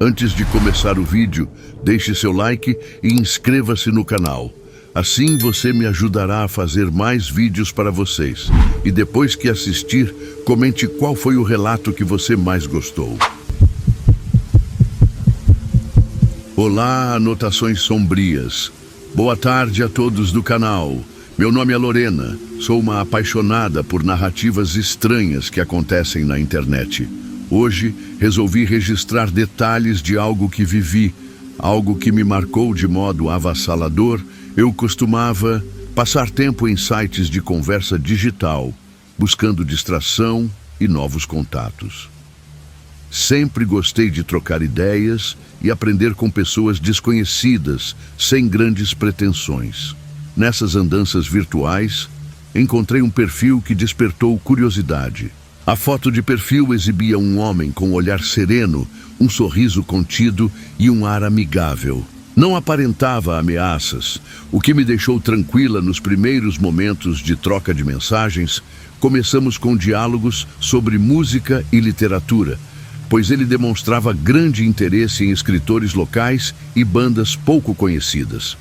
Antes de começar o vídeo, deixe seu like e inscreva-se no canal. Assim você me ajudará a fazer mais vídeos para vocês. E depois que assistir, comente qual foi o relato que você mais gostou. Olá, anotações sombrias. Boa tarde a todos do canal. Meu nome é Lorena. Sou uma apaixonada por narrativas estranhas que acontecem na internet. Hoje, resolvi registrar detalhes de algo que vivi, algo que me marcou de modo avassalador. Eu costumava passar tempo em sites de conversa digital, buscando distração e novos contatos. Sempre gostei de trocar ideias e aprender com pessoas desconhecidas, sem grandes pretensões. Nessas andanças virtuais, encontrei um perfil que despertou curiosidade. A foto de perfil exibia um homem com um olhar sereno, um sorriso contido e um ar amigável. Não aparentava ameaças, o que me deixou tranquila nos primeiros momentos de troca de mensagens. Começamos com diálogos sobre música e literatura, pois ele demonstrava grande interesse em escritores locais e bandas pouco conhecidas.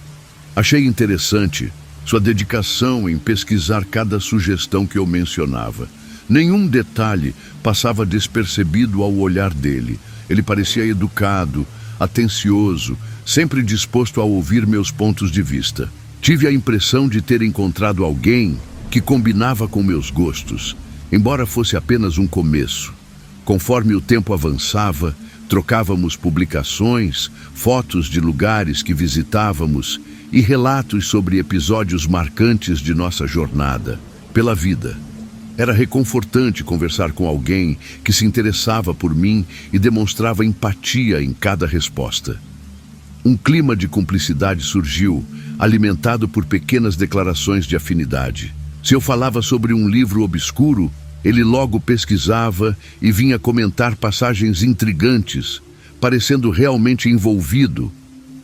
Achei interessante sua dedicação em pesquisar cada sugestão que eu mencionava. Nenhum detalhe passava despercebido ao olhar dele. Ele parecia educado, atencioso, sempre disposto a ouvir meus pontos de vista. Tive a impressão de ter encontrado alguém que combinava com meus gostos, embora fosse apenas um começo. Conforme o tempo avançava, trocávamos publicações, fotos de lugares que visitávamos e relatos sobre episódios marcantes de nossa jornada pela vida. Era reconfortante conversar com alguém que se interessava por mim e demonstrava empatia em cada resposta. Um clima de cumplicidade surgiu, alimentado por pequenas declarações de afinidade. Se eu falava sobre um livro obscuro, ele logo pesquisava e vinha comentar passagens intrigantes, parecendo realmente envolvido.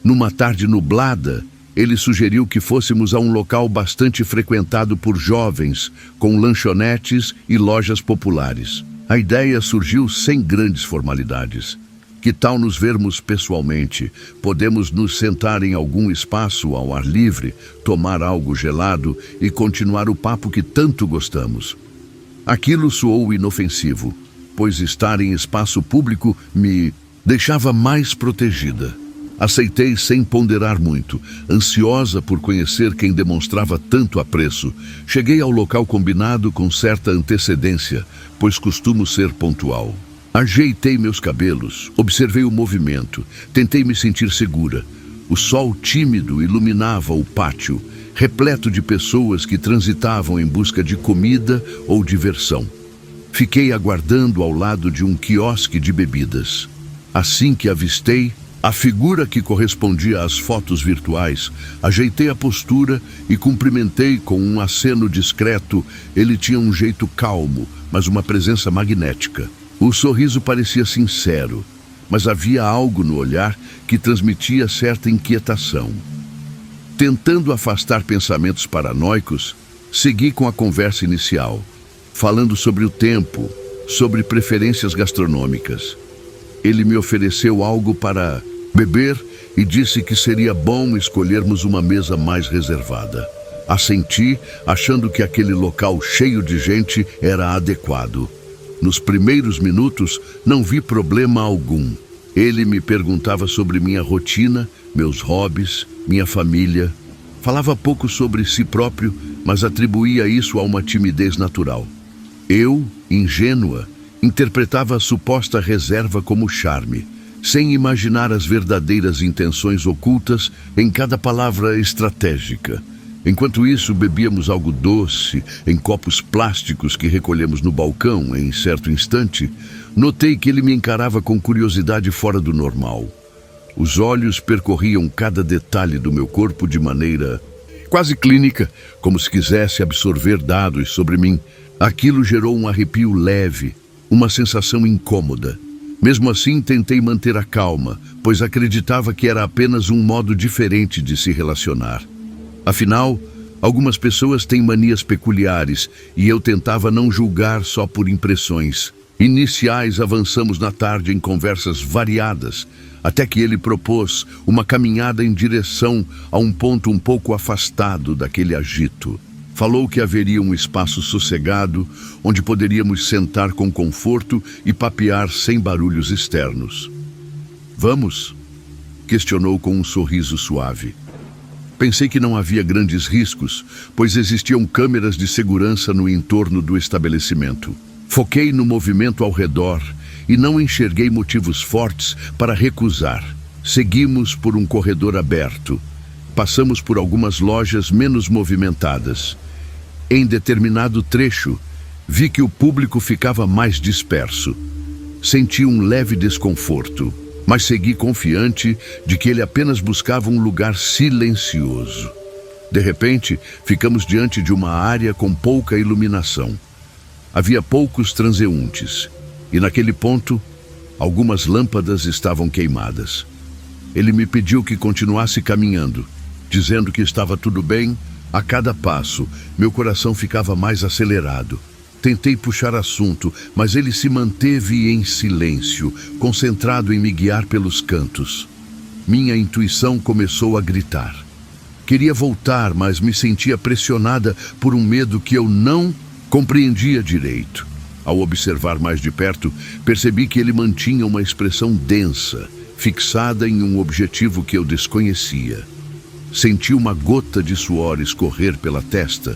Numa tarde nublada, ele sugeriu que fôssemos a um local bastante frequentado por jovens, com lanchonetes e lojas populares. A ideia surgiu sem grandes formalidades. Que tal nos vermos pessoalmente? Podemos nos sentar em algum espaço ao ar livre, tomar algo gelado e continuar o papo que tanto gostamos. Aquilo soou inofensivo, pois estar em espaço público me deixava mais protegida. Aceitei sem ponderar muito, ansiosa por conhecer quem demonstrava tanto apreço. Cheguei ao local combinado com certa antecedência, pois costumo ser pontual. Ajeitei meus cabelos, observei o movimento, tentei me sentir segura. O sol tímido iluminava o pátio, repleto de pessoas que transitavam em busca de comida ou diversão. Fiquei aguardando ao lado de um quiosque de bebidas. Assim que avistei a figura que correspondia às fotos virtuais, ajeitei a postura e cumprimentei com um aceno discreto. Ele tinha um jeito calmo, mas uma presença magnética. O sorriso parecia sincero, mas havia algo no olhar que transmitia certa inquietação. Tentando afastar pensamentos paranoicos, segui com a conversa inicial, falando sobre o tempo, sobre preferências gastronômicas. Ele me ofereceu algo para beber e disse que seria bom escolhermos uma mesa mais reservada. Assenti, achando que aquele local cheio de gente era adequado. Nos primeiros minutos, não vi problema algum. Ele me perguntava sobre minha rotina, meus hobbies, minha família. Falava pouco sobre si próprio, mas atribuía isso a uma timidez natural. Eu, ingênua, interpretava a suposta reserva como charme, sem imaginar as verdadeiras intenções ocultas em cada palavra estratégica. Enquanto isso, bebíamos algo doce em copos plásticos que recolhemos no balcão. Em certo instante, notei que ele me encarava com curiosidade fora do normal. Os olhos percorriam cada detalhe do meu corpo de maneira quase clínica, como se quisesse absorver dados sobre mim. Aquilo gerou um arrepio leve, uma sensação incômoda. Mesmo assim, tentei manter a calma, pois acreditava que era apenas um modo diferente de se relacionar. Afinal, algumas pessoas têm manias peculiares e eu tentava não julgar só por impressões. Iniciais avançamos na tarde em conversas variadas, até que ele propôs uma caminhada em direção a um ponto um pouco afastado daquele agito. Falou que haveria um espaço sossegado, onde poderíamos sentar com conforto e papear sem barulhos externos. "Vamos?" questionou com um sorriso suave. Pensei que não havia grandes riscos, pois existiam câmeras de segurança no entorno do estabelecimento. Foquei no movimento ao redor e não enxerguei motivos fortes para recusar. Seguimos por um corredor aberto. Passamos por algumas lojas menos movimentadas. Em determinado trecho, vi que o público ficava mais disperso. Senti um leve desconforto, mas segui confiante de que ele apenas buscava um lugar silencioso. De repente, ficamos diante de uma área com pouca iluminação. Havia poucos transeuntes, e naquele ponto, algumas lâmpadas estavam queimadas. Ele me pediu que continuasse caminhando, dizendo que estava tudo bem. A cada passo, meu coração ficava mais acelerado. Tentei puxar assunto, mas ele se manteve em silêncio, concentrado em me guiar pelos cantos. Minha intuição começou a gritar. Queria voltar, mas me sentia pressionada por um medo que eu não compreendia direito. Ao observar mais de perto, percebi que ele mantinha uma expressão densa, fixada em um objetivo que eu desconhecia. Senti uma gota de suor escorrer pela testa,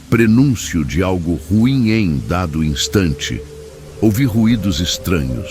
prenúncio de algo ruim em dado instante. Ouvi ruídos estranhos.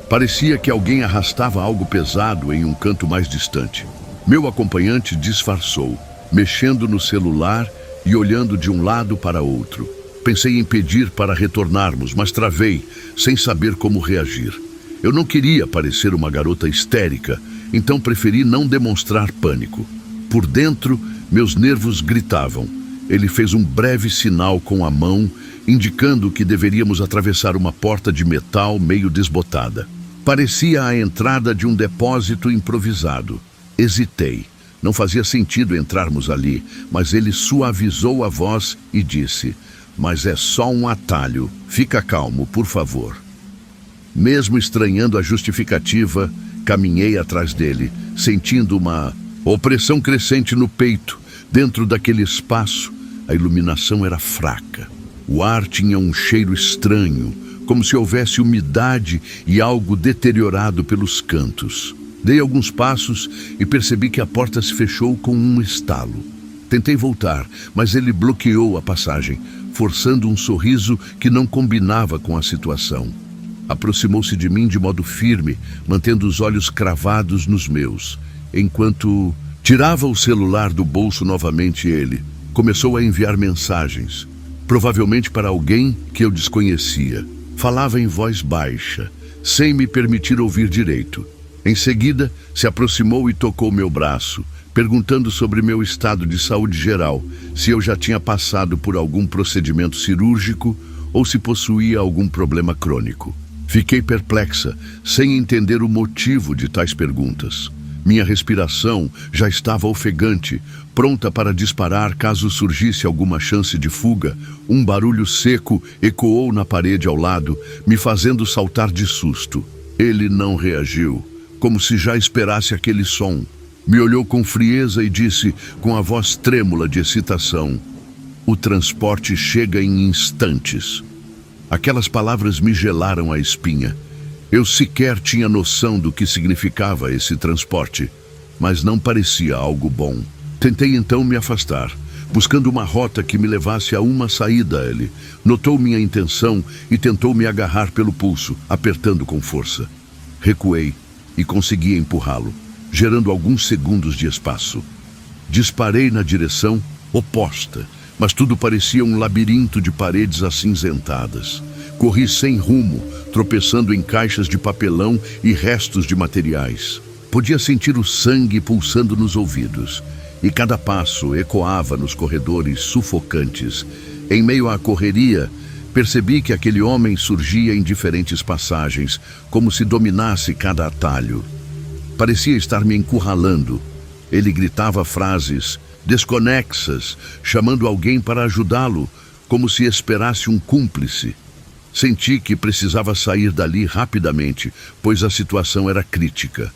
Parecia que alguém arrastava algo pesado em um canto mais distante. Meu acompanhante disfarçou, mexendo no celular e olhando de um lado para outro. Pensei em pedir para retornarmos, mas travei, sem saber como reagir. Eu não queria parecer uma garota histérica, então preferi não demonstrar pânico. Por dentro, meus nervos gritavam. Ele fez um breve sinal com a mão, indicando que deveríamos atravessar uma porta de metal meio desbotada. Parecia a entrada de um depósito improvisado. Hesitei. Não fazia sentido entrarmos ali, mas ele suavizou a voz e disse: "Mas é só um atalho. Fica calmo, por favor." Mesmo estranhando a justificativa, caminhei atrás dele, sentindo uma opressão crescente no peito. Dentro daquele espaço, a iluminação era fraca. O ar tinha um cheiro estranho, como se houvesse umidade e algo deteriorado pelos cantos. Dei alguns passos e percebi que a porta se fechou com um estalo. Tentei voltar, mas ele bloqueou a passagem, forçando um sorriso que não combinava com a situação. Aproximou-se de mim de modo firme, mantendo os olhos cravados nos meus. Enquanto tirava o celular do bolso novamente, ele começou a enviar mensagens, provavelmente para alguém que eu desconhecia. Falava em voz baixa, sem me permitir ouvir direito. Em seguida, se aproximou e tocou meu braço, perguntando sobre meu estado de saúde geral, se eu já tinha passado por algum procedimento cirúrgico ou se possuía algum problema crônico. Fiquei perplexa, sem entender o motivo de tais perguntas. Minha respiração já estava ofegante, pronta para disparar caso surgisse alguma chance de fuga. Um barulho seco ecoou na parede ao lado, me fazendo saltar de susto. Ele não reagiu, como se já esperasse aquele som. Me olhou com frieza e disse, com a voz trêmula de excitação: "O transporte chega em instantes." Aquelas palavras me gelaram a espinha. Eu sequer tinha noção do que significava esse transporte, mas não parecia algo bom. Tentei então me afastar, buscando uma rota que me levasse a uma saída. Ele notou minha intenção e tentou me agarrar pelo pulso, apertando com força. Recuei e consegui empurrá-lo, gerando alguns segundos de espaço. Disparei na direção oposta, mas tudo parecia um labirinto de paredes acinzentadas. Corri sem rumo, tropeçando em caixas de papelão e restos de materiais. Podia sentir o sangue pulsando nos ouvidos, e cada passo ecoava nos corredores sufocantes. Em meio à correria, percebi que aquele homem surgia em diferentes passagens, como se dominasse cada atalho. Parecia estar me encurralando. Ele gritava frases desconexas, chamando alguém para ajudá-lo, como se esperasse um cúmplice. Senti que precisava sair dali rapidamente, pois a situação era crítica.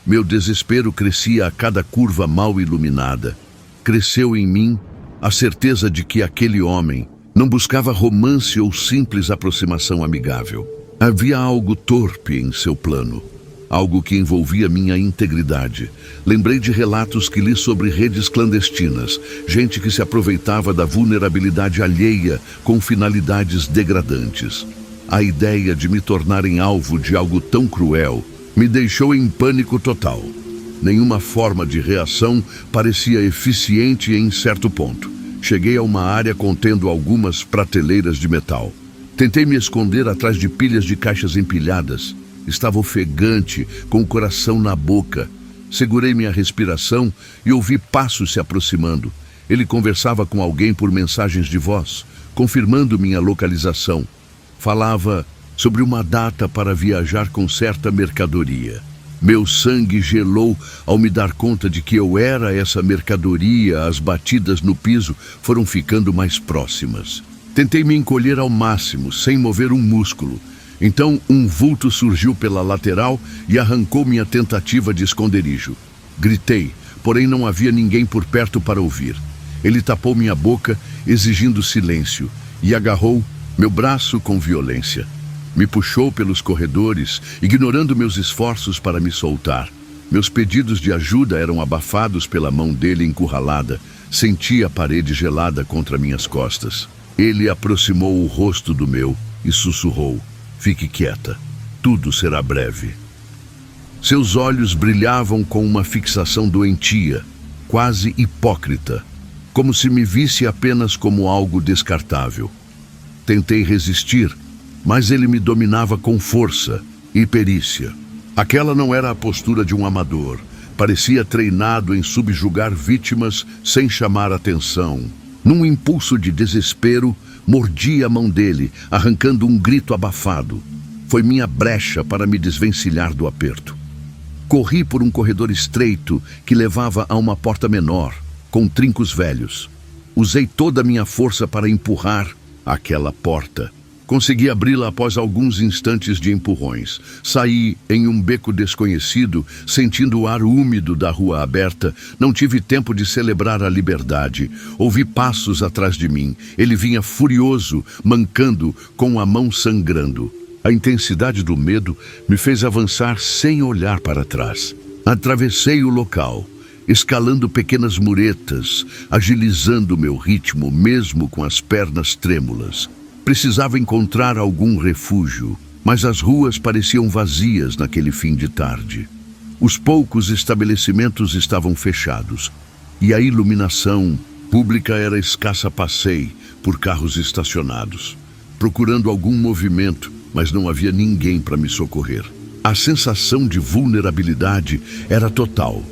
Meu desespero crescia a cada curva mal iluminada. Cresceu em mim a certeza de que aquele homem não buscava romance ou simples aproximação amigável. Havia algo torpe em seu plano, algo que envolvia minha integridade. Lembrei de relatos que li sobre redes clandestinas, gente que se aproveitava da vulnerabilidade alheia com finalidades degradantes. A ideia de me tornarem alvo de algo tão cruel me deixou em pânico total. Nenhuma forma de reação parecia eficiente em certo ponto. Cheguei a uma área contendo algumas prateleiras de metal. Tentei me esconder atrás de pilhas de caixas empilhadas. Estava ofegante, com o coração na boca. Segurei minha respiração e ouvi passos se aproximando. Ele conversava com alguém por mensagens de voz, confirmando minha localização. Falava sobre uma data para viajar com certa mercadoria. Meu sangue gelou ao me dar conta de que eu era essa mercadoria. As batidas no piso foram ficando mais próximas. Tentei me encolher ao máximo, sem mover um músculo. Então um vulto surgiu pela lateral e arrancou minha tentativa de esconderijo. Gritei, porém não havia ninguém por perto para ouvir. Ele tapou minha boca, exigindo silêncio, e agarrou meu braço com violência. Me puxou pelos corredores, ignorando meus esforços para me soltar. Meus pedidos de ajuda eram abafados pela mão dele encurralada. Senti a parede gelada contra minhas costas. Ele aproximou o rosto do meu e sussurrou: "Fique quieta, tudo será breve." Seus olhos brilhavam com uma fixação doentia, quase hipócrita, como se me visse apenas como algo descartável. Tentei resistir, mas ele me dominava com força e perícia. Aquela não era a postura de um amador. Parecia treinado em subjugar vítimas sem chamar atenção. Num impulso de desespero, mordi a mão dele, arrancando um grito abafado. Foi minha brecha para me desvencilhar do aperto. Corri por um corredor estreito que levava a uma porta menor, com trincos velhos. Usei toda a minha força para empurrar aquela porta. Consegui abri-la após alguns instantes de empurrões. Saí em um beco desconhecido, sentindo o ar úmido da rua aberta. Não tive tempo de celebrar a liberdade. Ouvi passos atrás de mim. Ele vinha furioso, mancando, com a mão sangrando. A intensidade do medo me fez avançar sem olhar para trás. Atravessei o local, escalando pequenas muretas, agilizando meu ritmo, mesmo com as pernas trêmulas. Precisava encontrar algum refúgio, mas as ruas pareciam vazias naquele fim de tarde. Os poucos estabelecimentos estavam fechados, e a iluminação pública era escassa. Passei por carros estacionados, procurando algum movimento, mas não havia ninguém para me socorrer. A sensação de vulnerabilidade era total.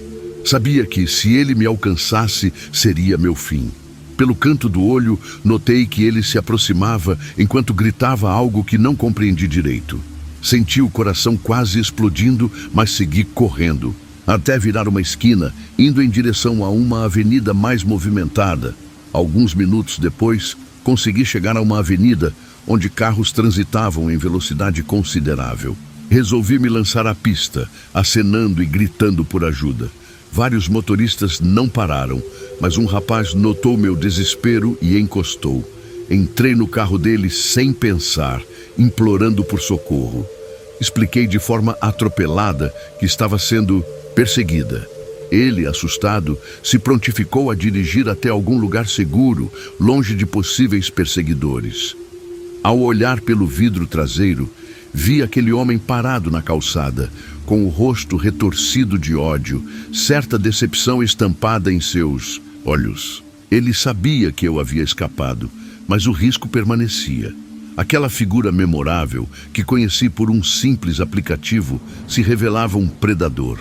Sabia que, se ele me alcançasse, seria meu fim. Pelo canto do olho, notei que ele se aproximava enquanto gritava algo que não compreendi direito. Senti o coração quase explodindo, mas segui correndo, até virar uma esquina, indo em direção a uma avenida mais movimentada. Alguns minutos depois, consegui chegar a uma avenida onde carros transitavam em velocidade considerável. Resolvi me lançar à pista, acenando e gritando por ajuda. Vários motoristas não pararam, mas um rapaz notou meu desespero e encostou. Entrei no carro dele sem pensar, implorando por socorro. Expliquei de forma atropelada que estava sendo perseguida. Ele, assustado, se prontificou a dirigir até algum lugar seguro, longe de possíveis perseguidores. Ao olhar pelo vidro traseiro, vi aquele homem parado na calçada, com o rosto retorcido de ódio, certa decepção estampada em seus olhos. Ele sabia que eu havia escapado, mas o risco permanecia. Aquela figura memorável, que conheci por um simples aplicativo, se revelava um predador.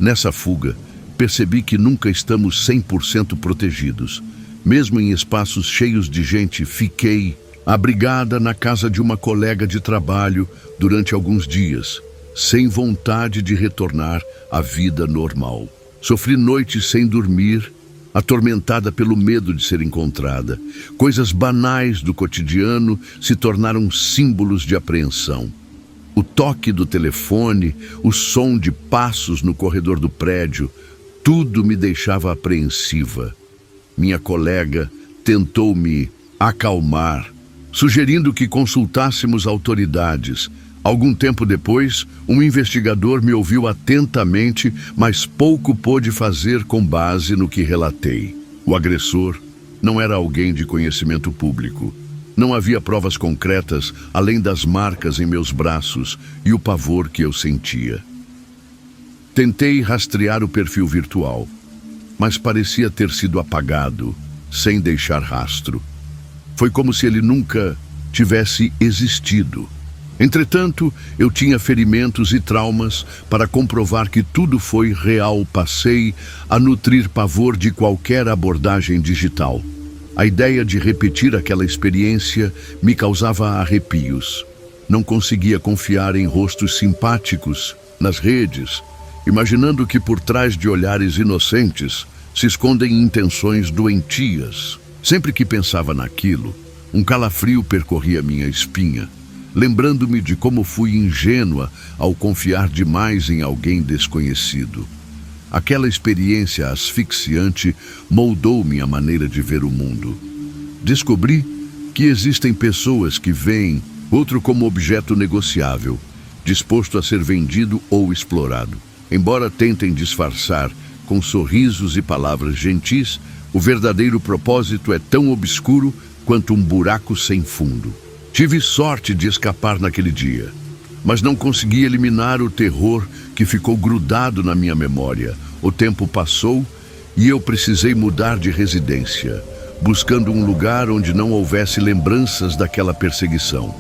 Nessa fuga, percebi que nunca estamos 100% protegidos. Mesmo em espaços cheios de gente, fiquei abrigada na casa de uma colega de trabalho durante alguns dias, sem vontade de retornar à vida normal. Sofri noites sem dormir, atormentada pelo medo de ser encontrada. Coisas banais do cotidiano se tornaram símbolos de apreensão. O toque do telefone, o som de passos no corredor do prédio, tudo me deixava apreensiva. Minha colega tentou me acalmar, sugerindo que consultássemos autoridades. Algum tempo depois, um investigador me ouviu atentamente, mas pouco pôde fazer com base no que relatei. O agressor não era alguém de conhecimento público. Não havia provas concretas, além das marcas em meus braços e o pavor que eu sentia. Tentei rastrear o perfil virtual, mas parecia ter sido apagado, sem deixar rastro. Foi como se ele nunca tivesse existido. Entretanto, eu tinha ferimentos e traumas para comprovar que tudo foi real. Passei a nutrir pavor de qualquer abordagem digital. A ideia de repetir aquela experiência me causava arrepios. Não conseguia confiar em rostos simpáticos nas redes, imaginando que por trás de olhares inocentes se escondem intenções doentias. Sempre que pensava naquilo, um calafrio percorria minha espinha, lembrando-me de como fui ingênua ao confiar demais em alguém desconhecido. Aquela experiência asfixiante moldou minha maneira de ver o mundo. Descobri que existem pessoas que veem outro como objeto negociável, disposto a ser vendido ou explorado. Embora tentem disfarçar com sorrisos e palavras gentis, o verdadeiro propósito é tão obscuro quanto um buraco sem fundo. Tive sorte de escapar naquele dia, mas não consegui eliminar o terror que ficou grudado na minha memória. O tempo passou e eu precisei mudar de residência, buscando um lugar onde não houvesse lembranças daquela perseguição.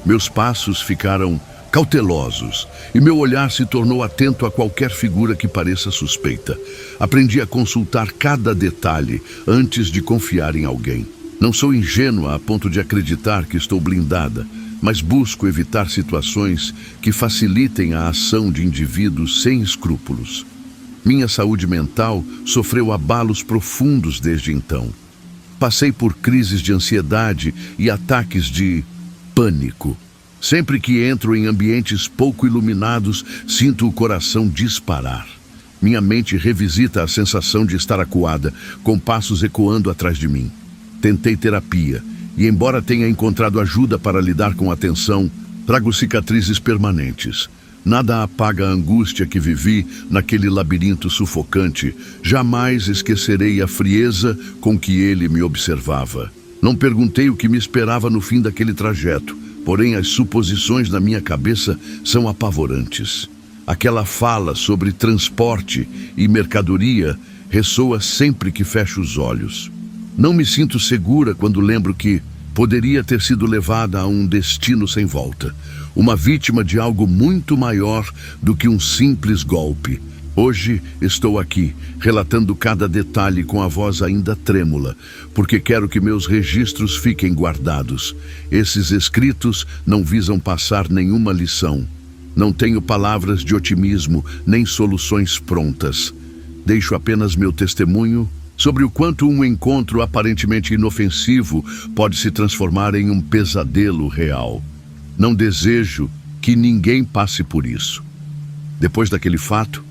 Meus passos ficaram cautelosos e meu olhar se tornou atento a qualquer figura que pareça suspeita. Aprendi a consultar cada detalhe antes de confiar em alguém. Não sou ingênua a ponto de acreditar que estou blindada, mas busco evitar situações que facilitem a ação de indivíduos sem escrúpulos. Minha saúde mental sofreu abalos profundos desde então. Passei por crises de ansiedade e ataques de pânico. Sempre que entro em ambientes pouco iluminados, sinto o coração disparar. Minha mente revisita a sensação de estar acuada, com passos ecoando atrás de mim. Tentei terapia e, embora tenha encontrado ajuda para lidar com a tensão, trago cicatrizes permanentes. Nada apaga a angústia que vivi naquele labirinto sufocante. Jamais esquecerei a frieza com que ele me observava. Não perguntei o que me esperava no fim daquele trajeto, porém as suposições na minha cabeça são apavorantes. Aquela fala sobre transporte e mercadoria ressoa sempre que fecho os olhos. Não me sinto segura quando lembro que poderia ter sido levada a um destino sem volta, uma vítima de algo muito maior do que um simples golpe. Hoje estou aqui, relatando cada detalhe com a voz ainda trêmula, porque quero que meus registros fiquem guardados. Esses escritos não visam passar nenhuma lição. Não tenho palavras de otimismo, nem soluções prontas. Deixo apenas meu testemunho sobre o quanto um encontro aparentemente inofensivo pode se transformar em um pesadelo real. Não desejo que ninguém passe por isso. Depois daquele fato,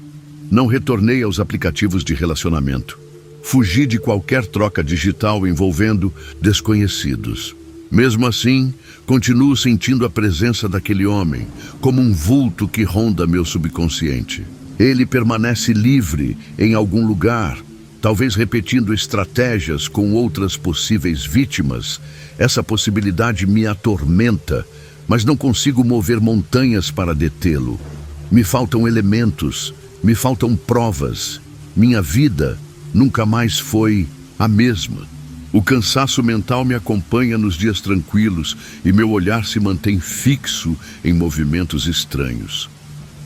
não retornei aos aplicativos de relacionamento. Fugi de qualquer troca digital envolvendo desconhecidos. Mesmo assim, continuo sentindo a presença daquele homem, como um vulto que ronda meu subconsciente. Ele permanece livre em algum lugar, talvez repetindo estratégias com outras possíveis vítimas. Essa possibilidade me atormenta, mas não consigo mover montanhas para detê-lo. Me faltam elementos, me faltam provas. Minha vida nunca mais foi a mesma. O cansaço mental me acompanha nos dias tranquilos e meu olhar se mantém fixo em movimentos estranhos.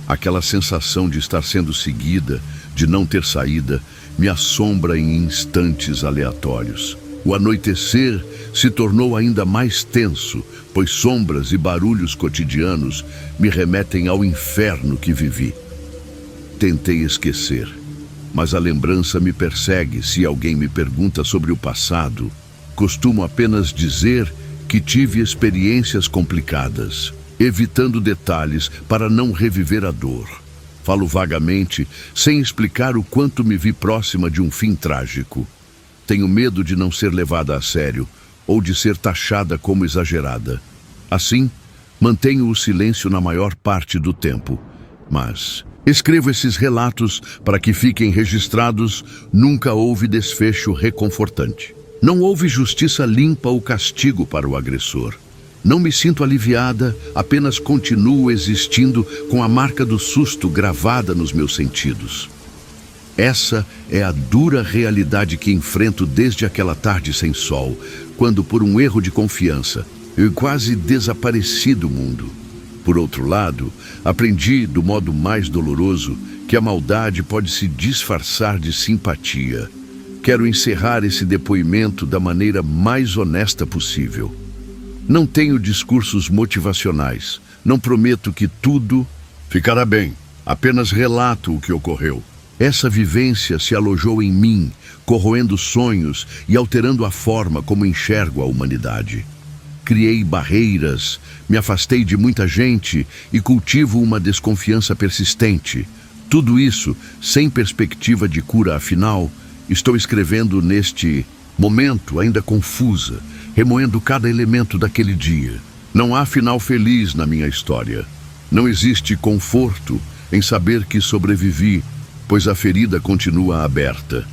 Aquela sensação de estar sendo seguida, de não ter saída, me assombra em instantes aleatórios. O anoitecer se tornou ainda mais tenso, pois sombras e barulhos cotidianos me remetem ao inferno que vivi. Tentei esquecer, mas a lembrança me persegue se alguém me pergunta sobre o passado. Costumo apenas dizer que tive experiências complicadas, evitando detalhes para não reviver a dor. Falo vagamente, sem explicar o quanto me vi próxima de um fim trágico. Tenho medo de não ser levada a sério ou de ser taxada como exagerada. Assim, mantenho o silêncio na maior parte do tempo, mas escrevo esses relatos para que fiquem registrados. Nunca houve desfecho reconfortante. Não houve justiça limpa ou castigo para o agressor. Não me sinto aliviada, apenas continuo existindo com a marca do susto gravada nos meus sentidos. Essa é a dura realidade que enfrento desde aquela tarde sem sol, quando, por um erro de confiança, eu quase desapareci do mundo. Por outro lado, aprendi, do modo mais doloroso, que a maldade pode se disfarçar de simpatia. Quero encerrar esse depoimento da maneira mais honesta possível. Não tenho discursos motivacionais. Não prometo que tudo ficará bem. Apenas relato o que ocorreu. Essa vivência se alojou em mim, corroendo sonhos e alterando a forma como enxergo a humanidade. Criei barreiras, me afastei de muita gente e cultivo uma desconfiança persistente. Tudo isso sem perspectiva de cura, afinal, estou escrevendo neste momento ainda confusa, remoendo cada elemento daquele dia. Não há final feliz na minha história. Não existe conforto em saber que sobrevivi, pois a ferida continua aberta.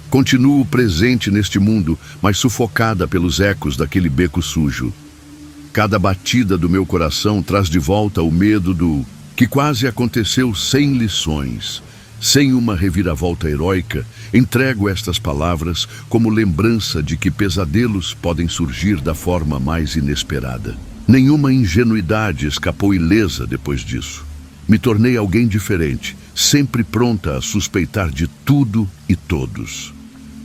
Continuo presente neste mundo, mas sufocada pelos ecos daquele beco sujo. Cada batida do meu coração traz de volta o medo do que quase aconteceu sem lições. Sem uma reviravolta heróica, entrego estas palavras como lembrança de que pesadelos podem surgir da forma mais inesperada. Nenhuma ingenuidade escapou ilesa depois disso. Me tornei alguém diferente, sempre pronta a suspeitar de tudo e todos.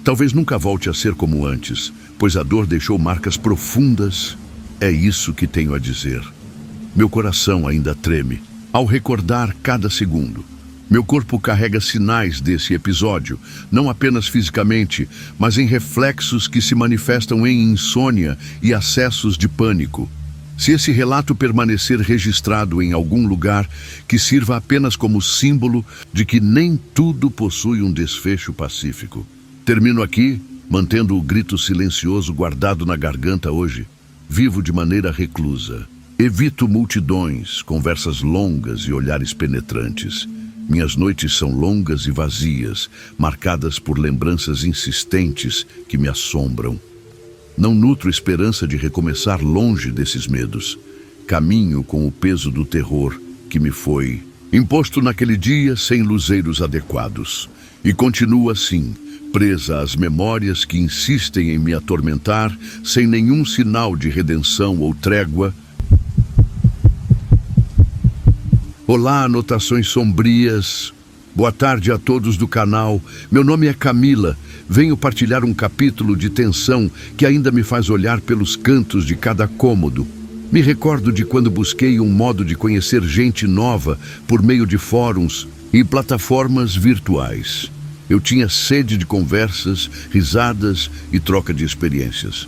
Talvez nunca volte a ser como antes, pois a dor deixou marcas profundas. É isso que tenho a dizer. Meu coração ainda treme ao recordar cada segundo. Meu corpo carrega sinais desse episódio, não apenas fisicamente, mas em reflexos que se manifestam em insônia e acessos de pânico. Se esse relato permanecer registrado em algum lugar, que sirva apenas como símbolo de que nem tudo possui um desfecho pacífico. Termino aqui, mantendo o grito silencioso guardado na garganta hoje. Vivo de maneira reclusa. Evito multidões, conversas longas e olhares penetrantes. Minhas noites são longas e vazias, marcadas por lembranças insistentes que me assombram. Não nutro esperança de recomeçar longe desses medos. Caminho com o peso do terror que me foi imposto naquele dia sem luzeiros adequados. E continuo assim, presa às memórias que insistem em me atormentar, sem nenhum sinal de redenção ou trégua. Olá, anotações sombrias. Boa tarde a todos do canal. Meu nome é Camila. Venho partilhar um capítulo de tensão que ainda me faz olhar pelos cantos de cada cômodo. Me recordo de quando busquei um modo de conhecer gente nova por meio de fóruns e plataformas virtuais. Eu tinha sede de conversas, risadas e troca de experiências.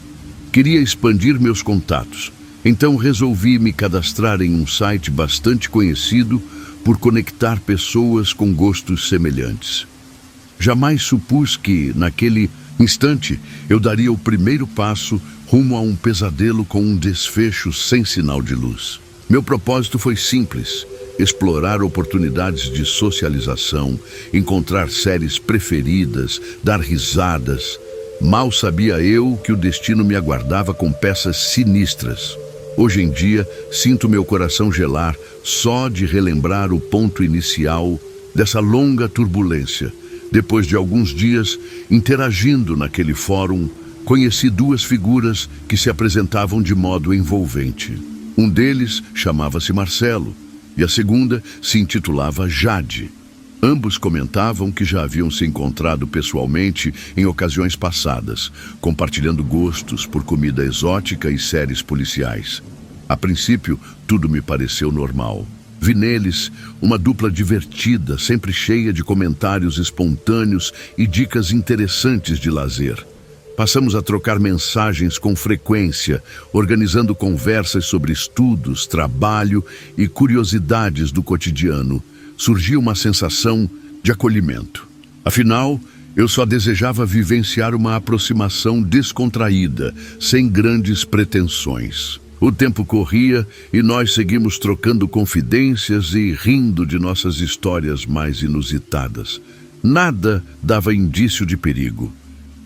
Queria expandir meus contatos, então resolvi me cadastrar em um site bastante conhecido por conectar pessoas com gostos semelhantes. Jamais supus que, naquele instante, eu daria o primeiro passo rumo a um pesadelo com um desfecho sem sinal de luz. Meu propósito foi simples: explorar oportunidades de socialização, encontrar séries preferidas, dar risadas. Mal sabia eu que o destino me aguardava com peças sinistras. Hoje em dia, sinto meu coração gelar só de relembrar o ponto inicial dessa longa turbulência. Depois de alguns dias interagindo naquele fórum, conheci duas figuras que se apresentavam de modo envolvente. Um deles chamava-se Marcelo e a segunda se intitulava Jade. Ambos comentavam que já haviam se encontrado pessoalmente em ocasiões passadas, compartilhando gostos por comida exótica e séries policiais. A princípio, tudo me pareceu normal. Vi neles uma dupla divertida, sempre cheia de comentários espontâneos e dicas interessantes de lazer. Passamos a trocar mensagens com frequência, organizando conversas sobre estudos, trabalho e curiosidades do cotidiano. Surgia uma sensação de acolhimento. Afinal, eu só desejava vivenciar uma aproximação descontraída, sem grandes pretensões. O tempo corria e nós seguimos trocando confidências e rindo de nossas histórias mais inusitadas. Nada dava indício de perigo.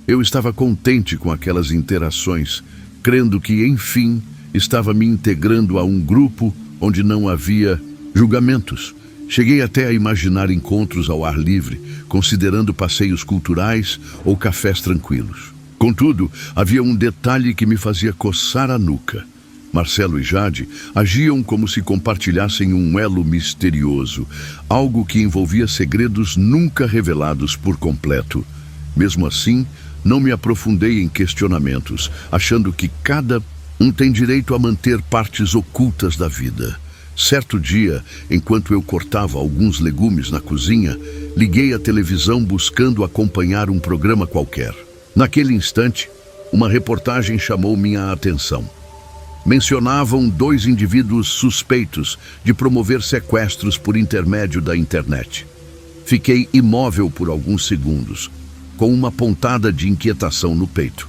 Eu estava contente com aquelas interações, crendo que, enfim, estava me integrando a um grupo onde não havia julgamentos. Cheguei até a imaginar encontros ao ar livre, considerando passeios culturais ou cafés tranquilos. Contudo, havia um detalhe que me fazia coçar a nuca. Marcelo e Jade agiam como se compartilhassem um elo misterioso, algo que envolvia segredos nunca revelados por completo. Mesmo assim, não me aprofundei em questionamentos, achando que cada um tem direito a manter partes ocultas da vida. Certo dia, enquanto eu cortava alguns legumes na cozinha, liguei a televisão buscando acompanhar um programa qualquer. Naquele instante, uma reportagem chamou minha atenção. Mencionavam 2 indivíduos suspeitos de promover sequestros por intermédio da internet. Fiquei imóvel por alguns segundos, com uma pontada de inquietação no peito.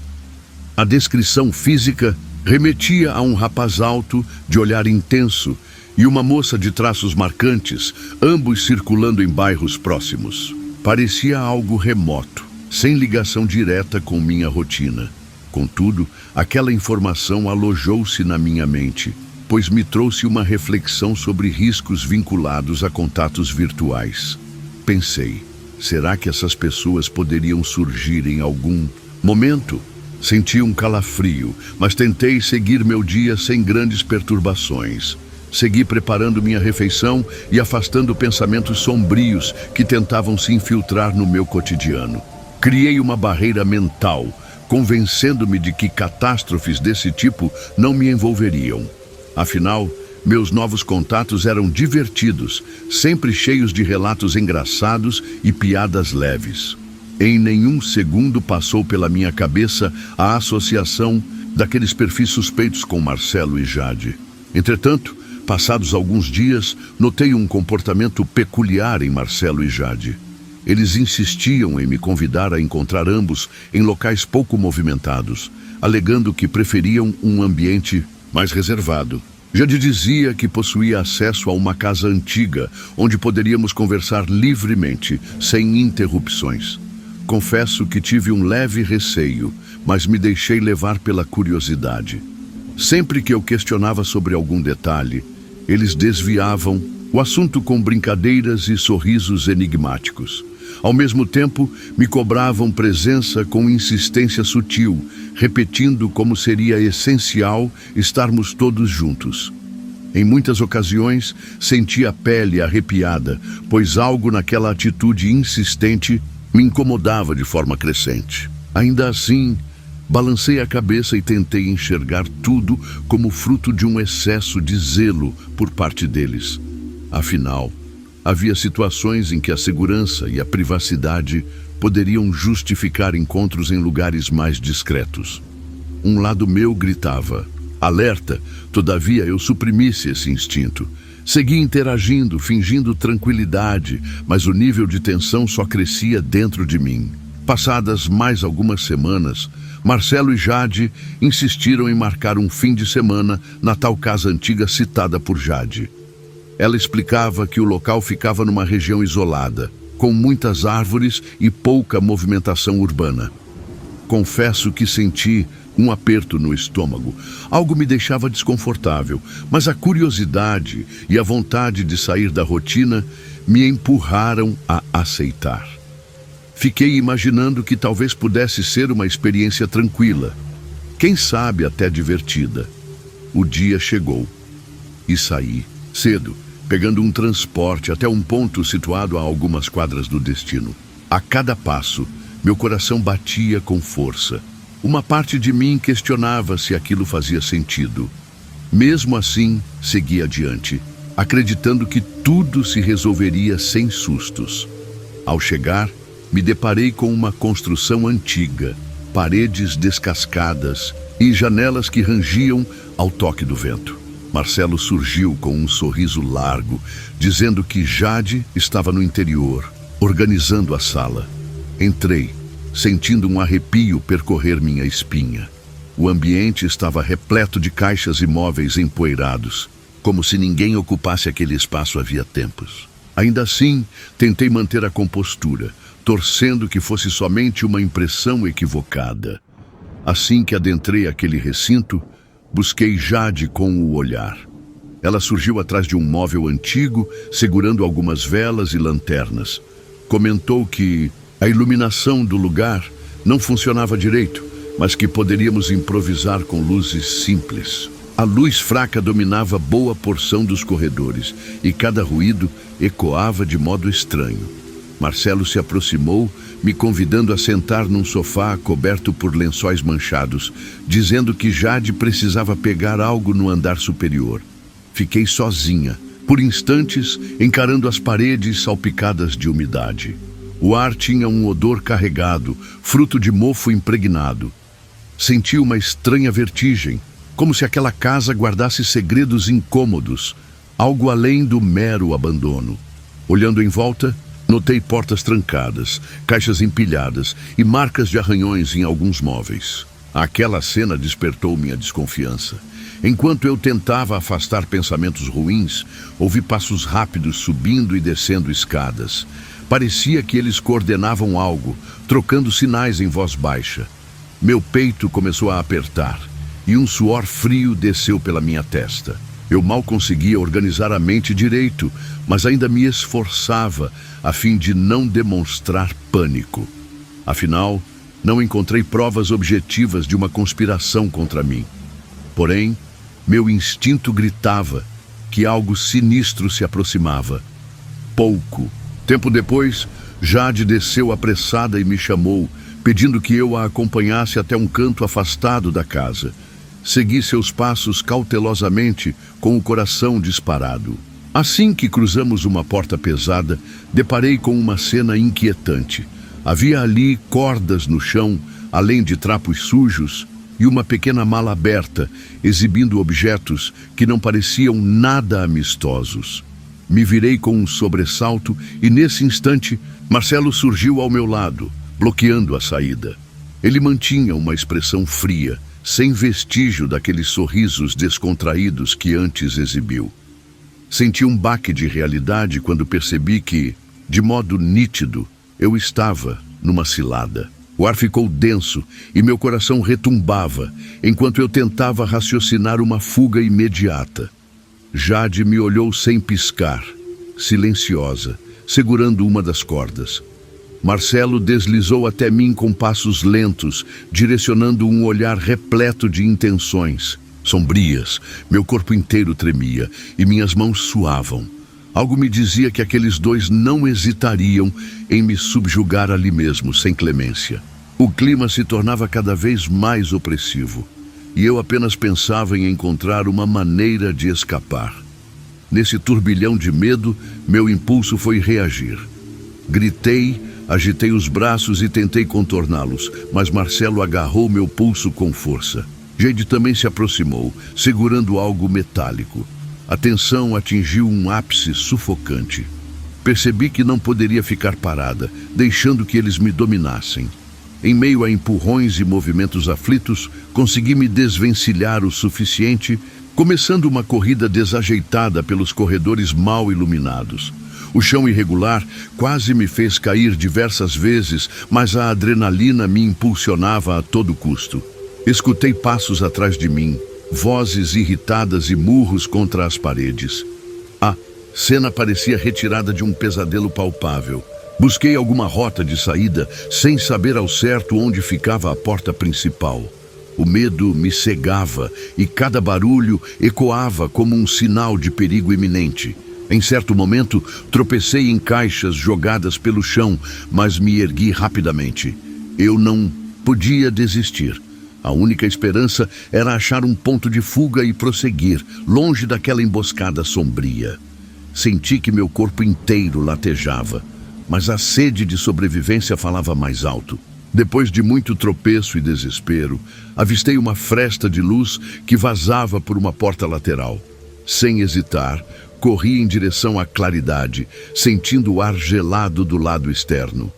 A descrição física remetia a um rapaz alto, de olhar intenso, e uma moça de traços marcantes, ambos circulando em bairros próximos. Parecia algo remoto, sem ligação direta com minha rotina. Contudo, aquela informação alojou-se na minha mente, pois me trouxe uma reflexão sobre riscos vinculados a contatos virtuais. Pensei, será que essas pessoas poderiam surgir em algum momento? Senti um calafrio, mas tentei seguir meu dia sem grandes perturbações. Segui preparando minha refeição e afastando pensamentos sombrios que tentavam se infiltrar no meu cotidiano. Criei uma barreira mental, convencendo-me de que catástrofes desse tipo não me envolveriam. Afinal, meus novos contatos eram divertidos, sempre cheios de relatos engraçados e piadas leves. Em nenhum segundo passou pela minha cabeça a associação daqueles perfis suspeitos com Marcelo e Jade. Entretanto, passados alguns dias, notei um comportamento peculiar em Marcelo e Jade. Eles insistiam em me convidar a encontrar ambos em locais pouco movimentados, alegando que preferiam um ambiente mais reservado. Jade dizia que possuía acesso a uma casa antiga, onde poderíamos conversar livremente, sem interrupções. Confesso que tive um leve receio, mas me deixei levar pela curiosidade. Sempre que eu questionava sobre algum detalhe, eles desviavam o assunto com brincadeiras e sorrisos enigmáticos. Ao mesmo tempo, me cobravam presença com insistência sutil, repetindo como seria essencial estarmos todos juntos. Em muitas ocasiões, senti a pele arrepiada, pois algo naquela atitude insistente me incomodava de forma crescente. Ainda assim, balancei a cabeça e tentei enxergar tudo como fruto de um excesso de zelo por parte deles. Afinal, havia situações em que a segurança e a privacidade poderiam justificar encontros em lugares mais discretos. Um lado meu gritava, alerta, todavia eu suprimisse esse instinto. Segui interagindo, fingindo tranquilidade, mas o nível de tensão só crescia dentro de mim. Passadas mais algumas semanas, Marcelo e Jade insistiram em marcar um fim de semana na tal casa antiga citada por Jade. Ela explicava que o local ficava numa região isolada, com muitas árvores e pouca movimentação urbana. Confesso que senti um aperto no estômago. Algo me deixava desconfortável, mas a curiosidade e a vontade de sair da rotina me empurraram a aceitar. Fiquei imaginando que talvez pudesse ser uma experiência tranquila, quem sabe até divertida. O dia chegou e saí cedo, pegando um transporte até um ponto situado a algumas quadras do destino. A cada passo, meu coração batia com força. Uma parte de mim questionava se aquilo fazia sentido. Mesmo assim, segui adiante, acreditando que tudo se resolveria sem sustos. Ao chegar, me deparei com uma construção antiga, paredes descascadas e janelas que rangiam ao toque do vento. Marcelo surgiu com um sorriso largo, dizendo que Jade estava no interior, organizando a sala. Entrei, sentindo um arrepio percorrer minha espinha. O ambiente estava repleto de caixas e móveis empoeirados, como se ninguém ocupasse aquele espaço havia tempos. Ainda assim, tentei manter a compostura, torcendo que fosse somente uma impressão equivocada. Assim que adentrei aquele recinto, busquei Jade com o olhar. Ela surgiu atrás de um móvel antigo, segurando algumas velas e lanternas. Comentou que a iluminação do lugar não funcionava direito, mas que poderíamos improvisar com luzes simples. A luz fraca dominava boa porção dos corredores e cada ruído ecoava de modo estranho. Marcelo se aproximou, me convidando a sentar num sofá coberto por lençóis manchados, dizendo que Jade precisava pegar algo no andar superior. Fiquei sozinha, por instantes, encarando as paredes salpicadas de umidade. O ar tinha um odor carregado, fruto de mofo impregnado. Senti uma estranha vertigem, como se aquela casa guardasse segredos incômodos, algo além do mero abandono. Olhando em volta, notei portas trancadas, caixas empilhadas e marcas de arranhões em alguns móveis. Aquela cena despertou minha desconfiança. Enquanto eu tentava afastar pensamentos ruins, ouvi passos rápidos subindo e descendo escadas. Parecia que eles coordenavam algo, trocando sinais em voz baixa. Meu peito começou a apertar e um suor frio desceu pela minha testa. Eu mal conseguia organizar a mente direito, mas ainda me esforçava a fim de não demonstrar pânico. Afinal, não encontrei provas objetivas de uma conspiração contra mim. Porém, meu instinto gritava que algo sinistro se aproximava. Pouco tempo depois, Jade desceu apressada e me chamou, pedindo que eu a acompanhasse até um canto afastado da casa. Segui seus passos cautelosamente, com o coração disparado. Assim que cruzamos uma porta pesada, deparei com uma cena inquietante. Havia ali cordas no chão, além de trapos sujos, e uma pequena mala aberta, exibindo objetos que não pareciam nada amistosos. Me virei com um sobressalto e, nesse instante, Marcelo surgiu ao meu lado, bloqueando a saída. Ele mantinha uma expressão fria, sem vestígio daqueles sorrisos descontraídos que antes exibiu. Senti um baque de realidade quando percebi que, de modo nítido, eu estava numa cilada. O ar ficou denso e meu coração retumbava, enquanto eu tentava raciocinar uma fuga imediata. Jade me olhou sem piscar, silenciosa, segurando uma das cordas. Marcelo deslizou até mim com passos lentos, direcionando um olhar repleto de intenções. Sombrias, meu corpo inteiro tremia e minhas mãos suavam. Algo me dizia que aqueles dois não hesitariam em me subjugar ali mesmo, sem clemência. O clima se tornava cada vez mais opressivo, e eu apenas pensava em encontrar uma maneira de escapar. Nesse turbilhão de medo, meu impulso foi reagir. Gritei, agitei os braços e tentei contorná-los, mas Marcelo agarrou meu pulso com força. Jade também se aproximou, segurando algo metálico. A tensão atingiu um ápice sufocante. Percebi que não poderia ficar parada, deixando que eles me dominassem. Em meio a empurrões e movimentos aflitos, consegui me desvencilhar o suficiente, começando uma corrida desajeitada pelos corredores mal iluminados. O chão irregular quase me fez cair diversas vezes, mas a adrenalina me impulsionava a todo custo. Escutei passos atrás de mim, vozes irritadas e murros contra as paredes. A cena parecia retirada de um pesadelo palpável. Busquei alguma rota de saída, sem saber ao certo onde ficava a porta principal. O medo me cegava e cada barulho ecoava como um sinal de perigo iminente. Em certo momento, tropecei em caixas jogadas pelo chão, mas me ergui rapidamente. Eu não podia desistir. A única esperança era achar um ponto de fuga e prosseguir, longe daquela emboscada sombria. Senti que meu corpo inteiro latejava, mas a sede de sobrevivência falava mais alto. Depois de muito tropeço e desespero, avistei uma fresta de luz que vazava por uma porta lateral. Sem hesitar, corri em direção à claridade, sentindo o ar gelado do lado externo.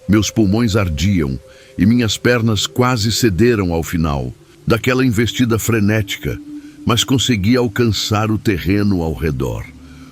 Meus pulmões ardiam e minhas pernas quase cederam ao final daquela investida frenética, mas consegui alcançar o terreno ao redor.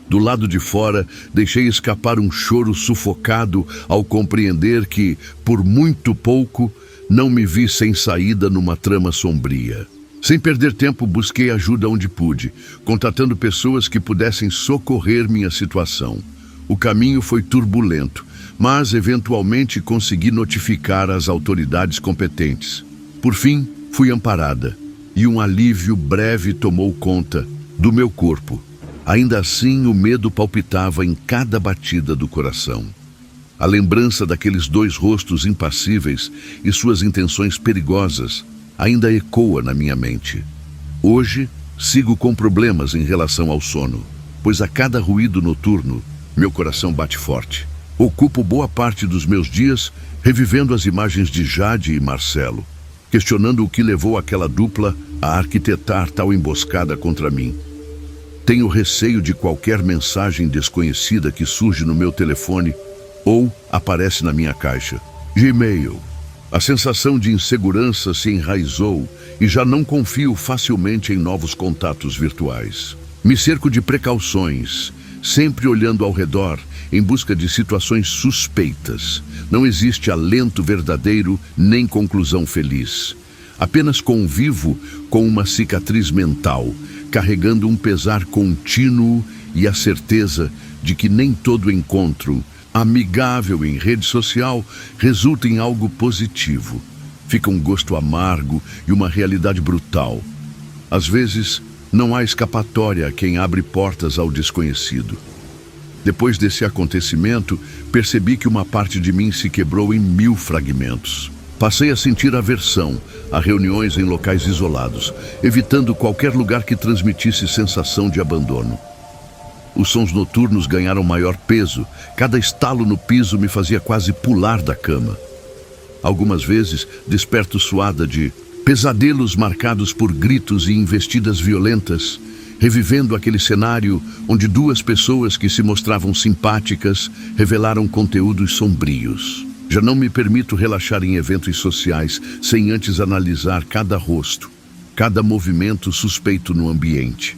Do lado de fora, deixei escapar um choro sufocado ao compreender que, por muito pouco, não me vi sem saída numa trama sombria. Sem perder tempo, busquei ajuda onde pude, contatando pessoas que pudessem socorrer minha situação. O caminho foi turbulento, mas eventualmente consegui notificar as autoridades competentes. Por fim, fui amparada, e um alívio breve tomou conta do meu corpo. Ainda assim, o medo palpitava em cada batida do coração. A lembrança daqueles dois rostos impassíveis e suas intenções perigosas ainda ecoa na minha mente. Hoje, sigo com problemas em relação ao sono, pois a cada ruído noturno, meu coração bate forte. Ocupo boa parte dos meus dias revivendo as imagens de Jade e Marcelo, questionando o que levou aquela dupla a arquitetar tal emboscada contra mim. Tenho receio de qualquer mensagem desconhecida que surge no meu telefone ou aparece na minha caixa. Gmail. A sensação de insegurança se enraizou e já não confio facilmente em novos contatos virtuais. Me cerco de precauções, sempre olhando ao redor em busca de situações suspeitas. Não existe alento verdadeiro nem conclusão feliz. Apenas convivo com uma cicatriz mental, carregando um pesar contínuo e a certeza de que nem todo encontro amigável em rede social resulta em algo positivo. Fica um gosto amargo e uma realidade brutal. Às vezes, não há escapatória a quem abre portas ao desconhecido. Depois desse acontecimento, percebi que uma parte de mim se quebrou em 1000 fragmentos. Passei a sentir aversão a reuniões em locais isolados, evitando qualquer lugar que transmitisse sensação de abandono. Os sons noturnos ganharam maior peso. Cada estalo no piso me fazia quase pular da cama. Algumas vezes, desperto suada de pesadelos marcados por gritos e investidas violentas, revivendo aquele cenário onde duas pessoas que se mostravam simpáticas revelaram conteúdos sombrios. Já não me permito relaxar em eventos sociais sem antes analisar cada rosto, cada movimento suspeito no ambiente.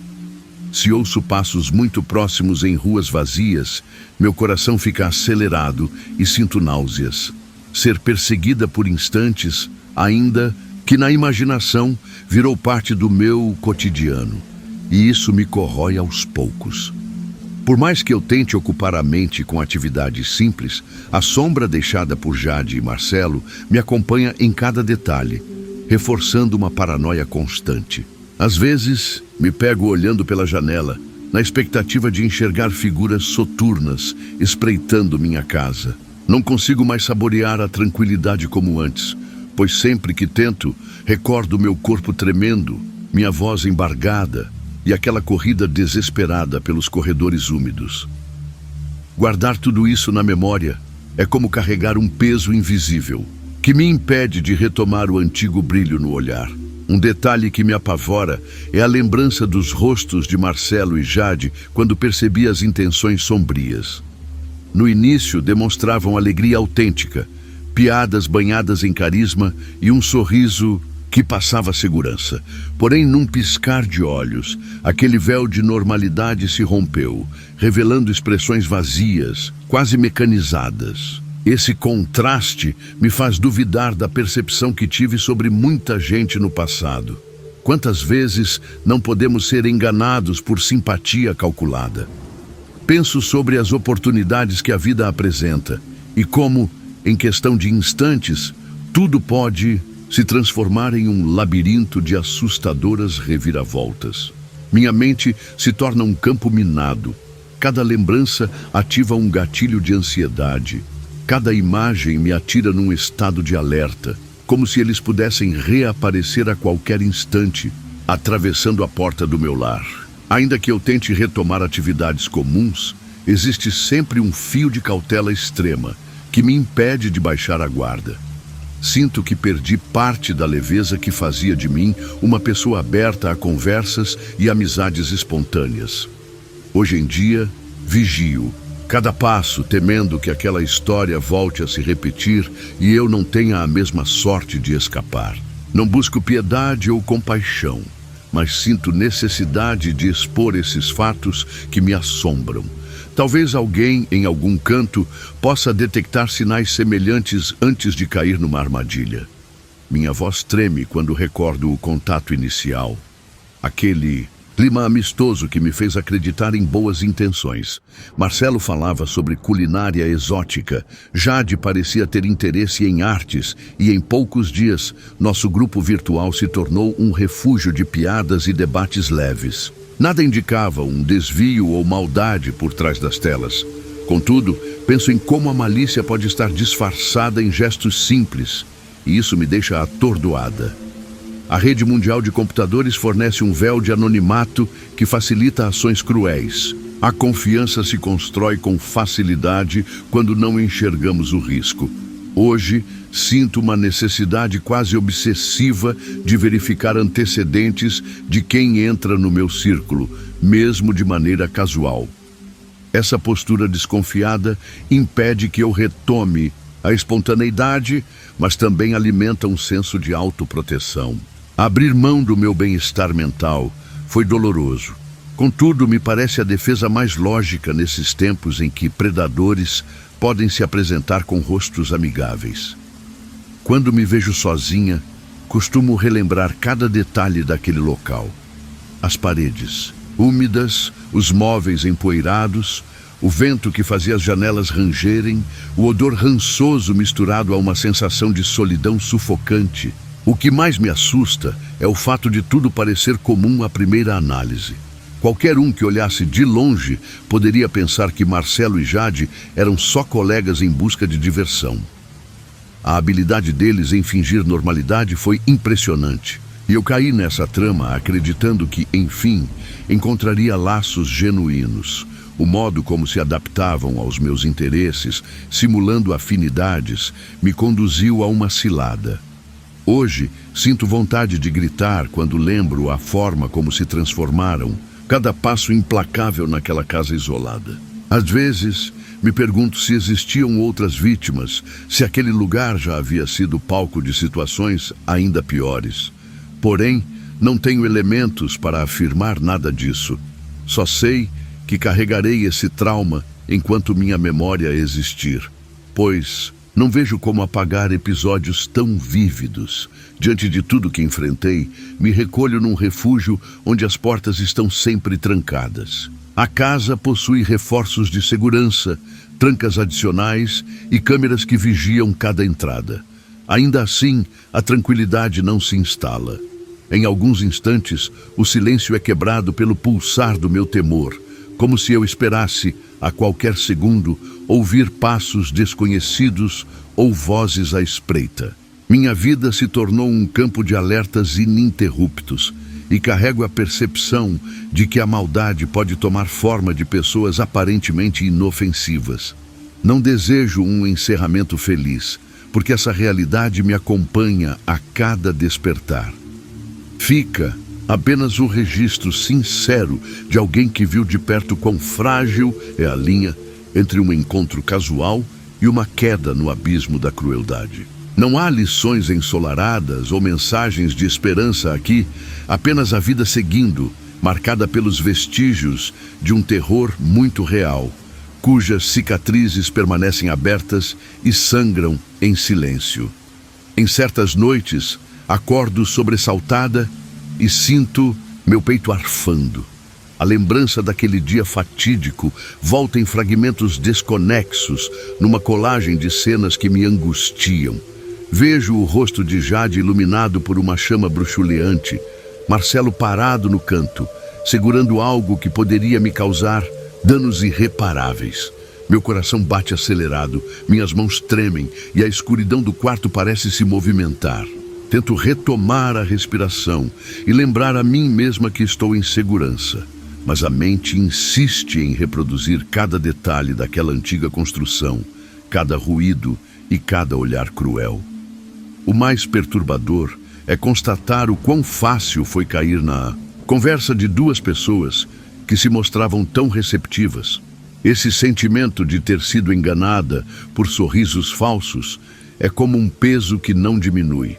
Se ouço passos muito próximos em ruas vazias, meu coração fica acelerado e sinto náuseas. Ser perseguida por instantes, ainda que na imaginação, virou parte do meu cotidiano. E isso me corrói aos poucos. Por mais que eu tente ocupar a mente com atividades simples, a sombra deixada por Jade e Marcelo me acompanha em cada detalhe, reforçando uma paranoia constante. Às vezes, me pego olhando pela janela, na expectativa de enxergar figuras soturnas espreitando minha casa. Não consigo mais saborear a tranquilidade como antes, pois sempre que tento, recordo meu corpo tremendo, minha voz embargada e aquela corrida desesperada pelos corredores úmidos. Guardar tudo isso na memória é como carregar um peso invisível, que me impede de retomar o antigo brilho no olhar. Um detalhe que me apavora é a lembrança dos rostos de Marcelo e Jade quando percebi as intenções sombrias. No início demonstravam alegria autêntica, piadas banhadas em carisma e um sorriso que passava segurança. Porém, num piscar de olhos, aquele véu de normalidade se rompeu, revelando expressões vazias, quase mecanizadas. Esse contraste me faz duvidar da percepção que tive sobre muita gente no passado. Quantas vezes não podemos ser enganados por simpatia calculada? Penso sobre as oportunidades que a vida apresenta e como, em questão de instantes, tudo pode se transformar em um labirinto de assustadoras reviravoltas. Minha mente se torna um campo minado. Cada lembrança ativa um gatilho de ansiedade. Cada imagem me atira num estado de alerta, como se eles pudessem reaparecer a qualquer instante, atravessando a porta do meu lar. Ainda que eu tente retomar atividades comuns, existe sempre um fio de cautela extrema que me impede de baixar a guarda. Sinto que perdi parte da leveza que fazia de mim uma pessoa aberta a conversas e amizades espontâneas. Hoje em dia, vigio cada passo, temendo que aquela história volte a se repetir e eu não tenha a mesma sorte de escapar. Não busco piedade ou compaixão, mas sinto necessidade de expor esses fatos que me assombram. Talvez alguém, em algum canto, possa detectar sinais semelhantes antes de cair numa armadilha. Minha voz treme quando recordo o contato inicial. Aquele clima amistoso que me fez acreditar em boas intenções. Marcelo falava sobre culinária exótica. Jade parecia ter interesse em artes e em poucos dias, nosso grupo virtual se tornou um refúgio de piadas e debates leves. Nada indicava um desvio ou maldade por trás das telas. Contudo, penso em como a malícia pode estar disfarçada em gestos simples, e isso me deixa atordoada. A rede mundial de computadores fornece um véu de anonimato que facilita ações cruéis. A confiança se constrói com facilidade quando não enxergamos o risco. Hoje, sinto uma necessidade quase obsessiva de verificar antecedentes de quem entra no meu círculo, mesmo de maneira casual. Essa postura desconfiada impede que eu retome a espontaneidade, mas também alimenta um senso de autoproteção. Abrir mão do meu bem-estar mental foi doloroso. Contudo, me parece a defesa mais lógica nesses tempos em que predadores podem se apresentar com rostos amigáveis. Quando me vejo sozinha, costumo relembrar cada detalhe daquele local. As paredes úmidas, os móveis empoeirados, o vento que fazia as janelas rangerem, o odor rançoso misturado a uma sensação de solidão sufocante. O que mais me assusta é o fato de tudo parecer comum à primeira análise. Qualquer um que olhasse de longe poderia pensar que Marcelo e Jade eram só colegas em busca de diversão. A habilidade deles em fingir normalidade foi impressionante, e eu caí nessa trama acreditando que, enfim, encontraria laços genuínos. O modo como se adaptavam aos meus interesses, simulando afinidades, me conduziu a uma cilada. Hoje, sinto vontade de gritar quando lembro a forma como se transformaram, cada passo implacável naquela casa isolada. Às vezes, me pergunto se existiam outras vítimas, se aquele lugar já havia sido palco de situações ainda piores. Porém, não tenho elementos para afirmar nada disso. Só sei que carregarei esse trauma enquanto minha memória existir, pois não vejo como apagar episódios tão vívidos. Diante de tudo que enfrentei, me recolho num refúgio onde as portas estão sempre trancadas. A casa possui reforços de segurança, trancas adicionais e câmeras que vigiam cada entrada. Ainda assim, a tranquilidade não se instala. Em alguns instantes, o silêncio é quebrado pelo pulsar do meu temor, como se eu esperasse, a qualquer segundo, ouvir passos desconhecidos ou vozes à espreita. Minha vida se tornou um campo de alertas ininterruptos e carrego a percepção de que a maldade pode tomar forma de pessoas aparentemente inofensivas. Não desejo um encerramento feliz, porque essa realidade me acompanha a cada despertar. Fica apenas um registro sincero de alguém que viu de perto quão frágil é a linha entre um encontro casual e uma queda no abismo da crueldade. Não há lições ensolaradas ou mensagens de esperança aqui, apenas a vida seguindo, marcada pelos vestígios de um terror muito real, cujas cicatrizes permanecem abertas e sangram em silêncio. Em certas noites, acordo sobressaltada e sinto meu peito arfando. A lembrança daquele dia fatídico volta em fragmentos desconexos, numa colagem de cenas que me angustiam. Vejo o rosto de Jade iluminado por uma chama bruxuleante, Marcelo parado no canto, segurando algo que poderia me causar danos irreparáveis. Meu coração bate acelerado, minhas mãos tremem e a escuridão do quarto parece se movimentar. Tento retomar a respiração e lembrar a mim mesma que estou em segurança. Mas a mente insiste em reproduzir cada detalhe daquela antiga construção, cada ruído e cada olhar cruel. O mais perturbador é constatar o quão fácil foi cair na conversa de duas pessoas que se mostravam tão receptivas. Esse sentimento de ter sido enganada por sorrisos falsos é como um peso que não diminui.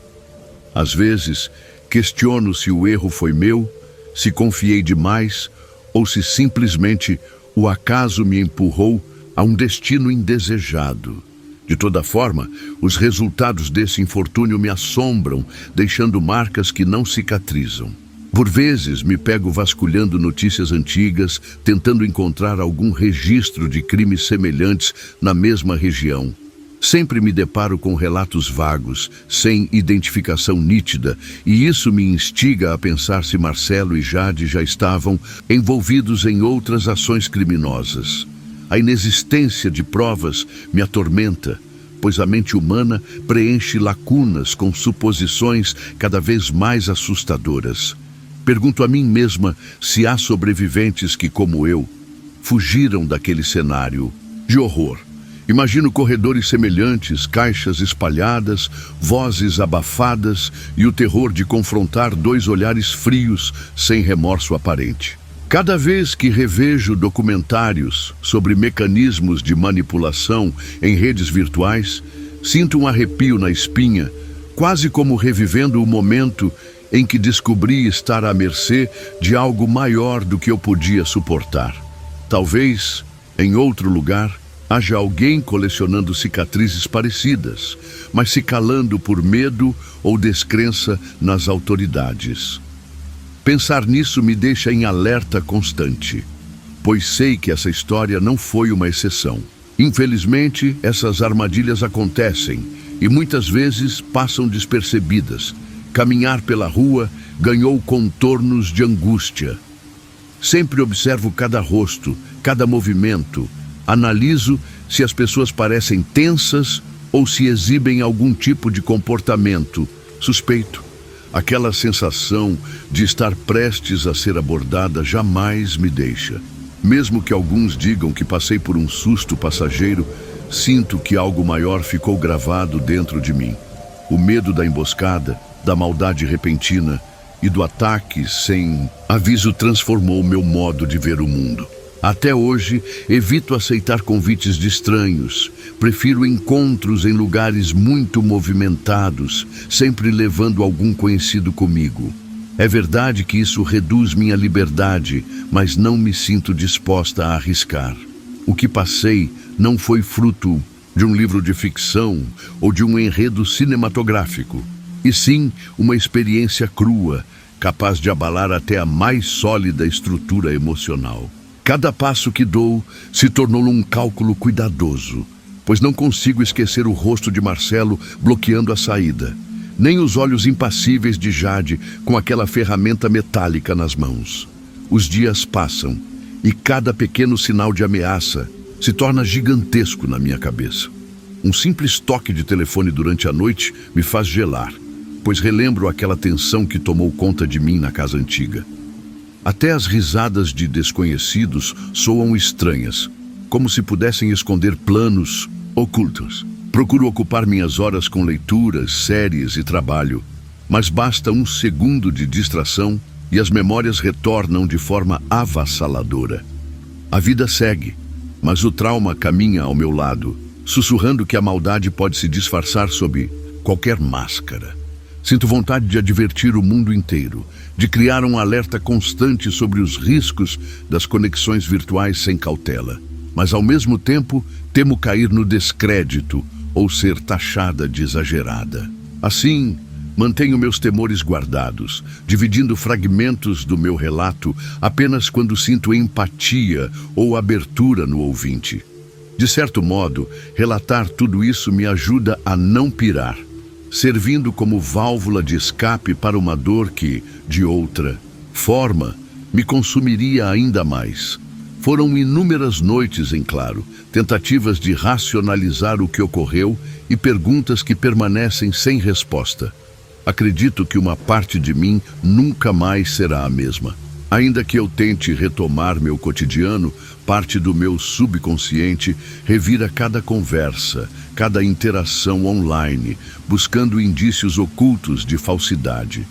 Às vezes, questiono se o erro foi meu, se confiei demais ou se simplesmente o acaso me empurrou a um destino indesejado. De toda forma, os resultados desse infortúnio me assombram, deixando marcas que não cicatrizam. Por vezes, me pego vasculhando notícias antigas, tentando encontrar algum registro de crimes semelhantes na mesma região. Sempre me deparo com relatos vagos, sem identificação nítida, e isso me instiga a pensar se Marcelo e Jade já estavam envolvidos em outras ações criminosas. A inexistência de provas me atormenta, pois a mente humana preenche lacunas com suposições cada vez mais assustadoras. Pergunto a mim mesma se há sobreviventes que, como eu, fugiram daquele cenário de horror. Imagino corredores semelhantes, caixas espalhadas, vozes abafadas e o terror de confrontar dois olhares frios sem remorso aparente. Cada vez que revejo documentários sobre mecanismos de manipulação em redes virtuais, sinto um arrepio na espinha, quase como revivendo o momento em que descobri estar à mercê de algo maior do que eu podia suportar. Talvez, em outro lugar, haja alguém colecionando cicatrizes parecidas, mas se calando por medo ou descrença nas autoridades. Pensar nisso me deixa em alerta constante, pois sei que essa história não foi uma exceção. Infelizmente, essas armadilhas acontecem e muitas vezes passam despercebidas. Caminhar pela rua ganhou contornos de angústia. Sempre observo cada rosto, cada movimento. Analiso se as pessoas parecem tensas ou se exibem algum tipo de comportamento suspeito. Aquela sensação de estar prestes a ser abordada jamais me deixa. Mesmo que alguns digam que passei por um susto passageiro, sinto que algo maior ficou gravado dentro de mim. O medo da emboscada, da maldade repentina e do ataque sem aviso transformou meu modo de ver o mundo. Até hoje, evito aceitar convites de estranhos. Prefiro encontros em lugares muito movimentados, sempre levando algum conhecido comigo. É verdade que isso reduz minha liberdade, mas não me sinto disposta a arriscar. O que passei não foi fruto de um livro de ficção ou de um enredo cinematográfico, e sim uma experiência crua, capaz de abalar até a mais sólida estrutura emocional. Cada passo que dou se tornou um cálculo cuidadoso, pois não consigo esquecer o rosto de Marcelo bloqueando a saída, nem os olhos impassíveis de Jade com aquela ferramenta metálica nas mãos. Os dias passam e cada pequeno sinal de ameaça se torna gigantesco na minha cabeça. Um simples toque de telefone durante a noite me faz gelar, pois relembro aquela tensão que tomou conta de mim na casa antiga. Até as risadas de desconhecidos soam estranhas, como se pudessem esconder planos ocultos. Procuro ocupar minhas horas com leituras, séries e trabalho, mas basta um segundo de distração e as memórias retornam de forma avassaladora. A vida segue, mas o trauma caminha ao meu lado, sussurrando que a maldade pode se disfarçar sob qualquer máscara. Sinto vontade de advertir o mundo inteiro, de criar um alerta constante sobre os riscos das conexões virtuais sem cautela. Mas, ao mesmo tempo, temo cair no descrédito ou ser taxada de exagerada. Assim, mantenho meus temores guardados, dividindo fragmentos do meu relato apenas quando sinto empatia ou abertura no ouvinte. De certo modo, relatar tudo isso me ajuda a não pirar, servindo como válvula de escape para uma dor que, de outra forma, me consumiria ainda mais. Foram inúmeras noites em claro, tentativas de racionalizar o que ocorreu e perguntas que permanecem sem resposta. Acredito que uma parte de mim nunca mais será a mesma. Ainda que eu tente retomar meu cotidiano, parte do meu subconsciente revira cada conversa, cada interação online, buscando indícios ocultos de falsidade.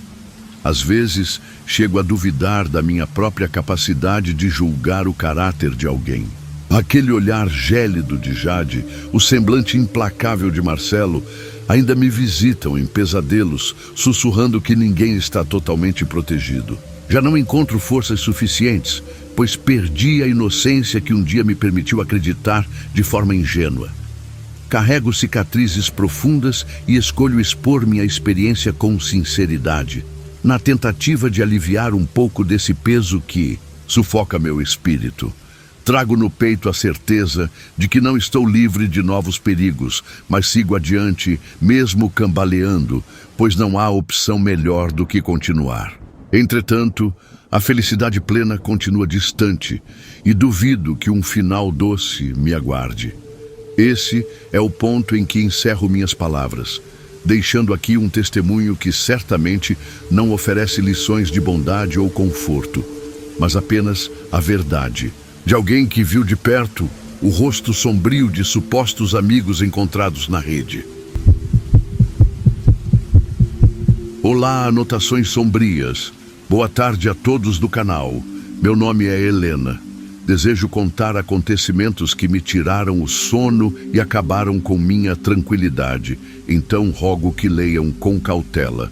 Às vezes, chego a duvidar da minha própria capacidade de julgar o caráter de alguém. Aquele olhar gélido de Jade, o semblante implacável de Marcelo, ainda me visitam em pesadelos, sussurrando que ninguém está totalmente protegido. Já não encontro forças suficientes, pois perdi a inocência que um dia me permitiu acreditar de forma ingênua. Carrego cicatrizes profundas e escolho expor minha experiência com sinceridade, na tentativa de aliviar um pouco desse peso que sufoca meu espírito. Trago no peito a certeza de que não estou livre de novos perigos, mas sigo adiante, mesmo cambaleando, pois não há opção melhor do que continuar. Entretanto, a felicidade plena continua distante e duvido que um final doce me aguarde. Esse é o ponto em que encerro minhas palavras, deixando aqui um testemunho que certamente não oferece lições de bondade ou conforto, mas apenas a verdade de alguém que viu de perto o rosto sombrio de supostos amigos encontrados na rede. Olá, anotações sombrias. Boa tarde a todos do canal. Meu nome é Helena. Desejo contar acontecimentos que me tiraram o sono e acabaram com minha tranquilidade, então rogo que leiam com cautela.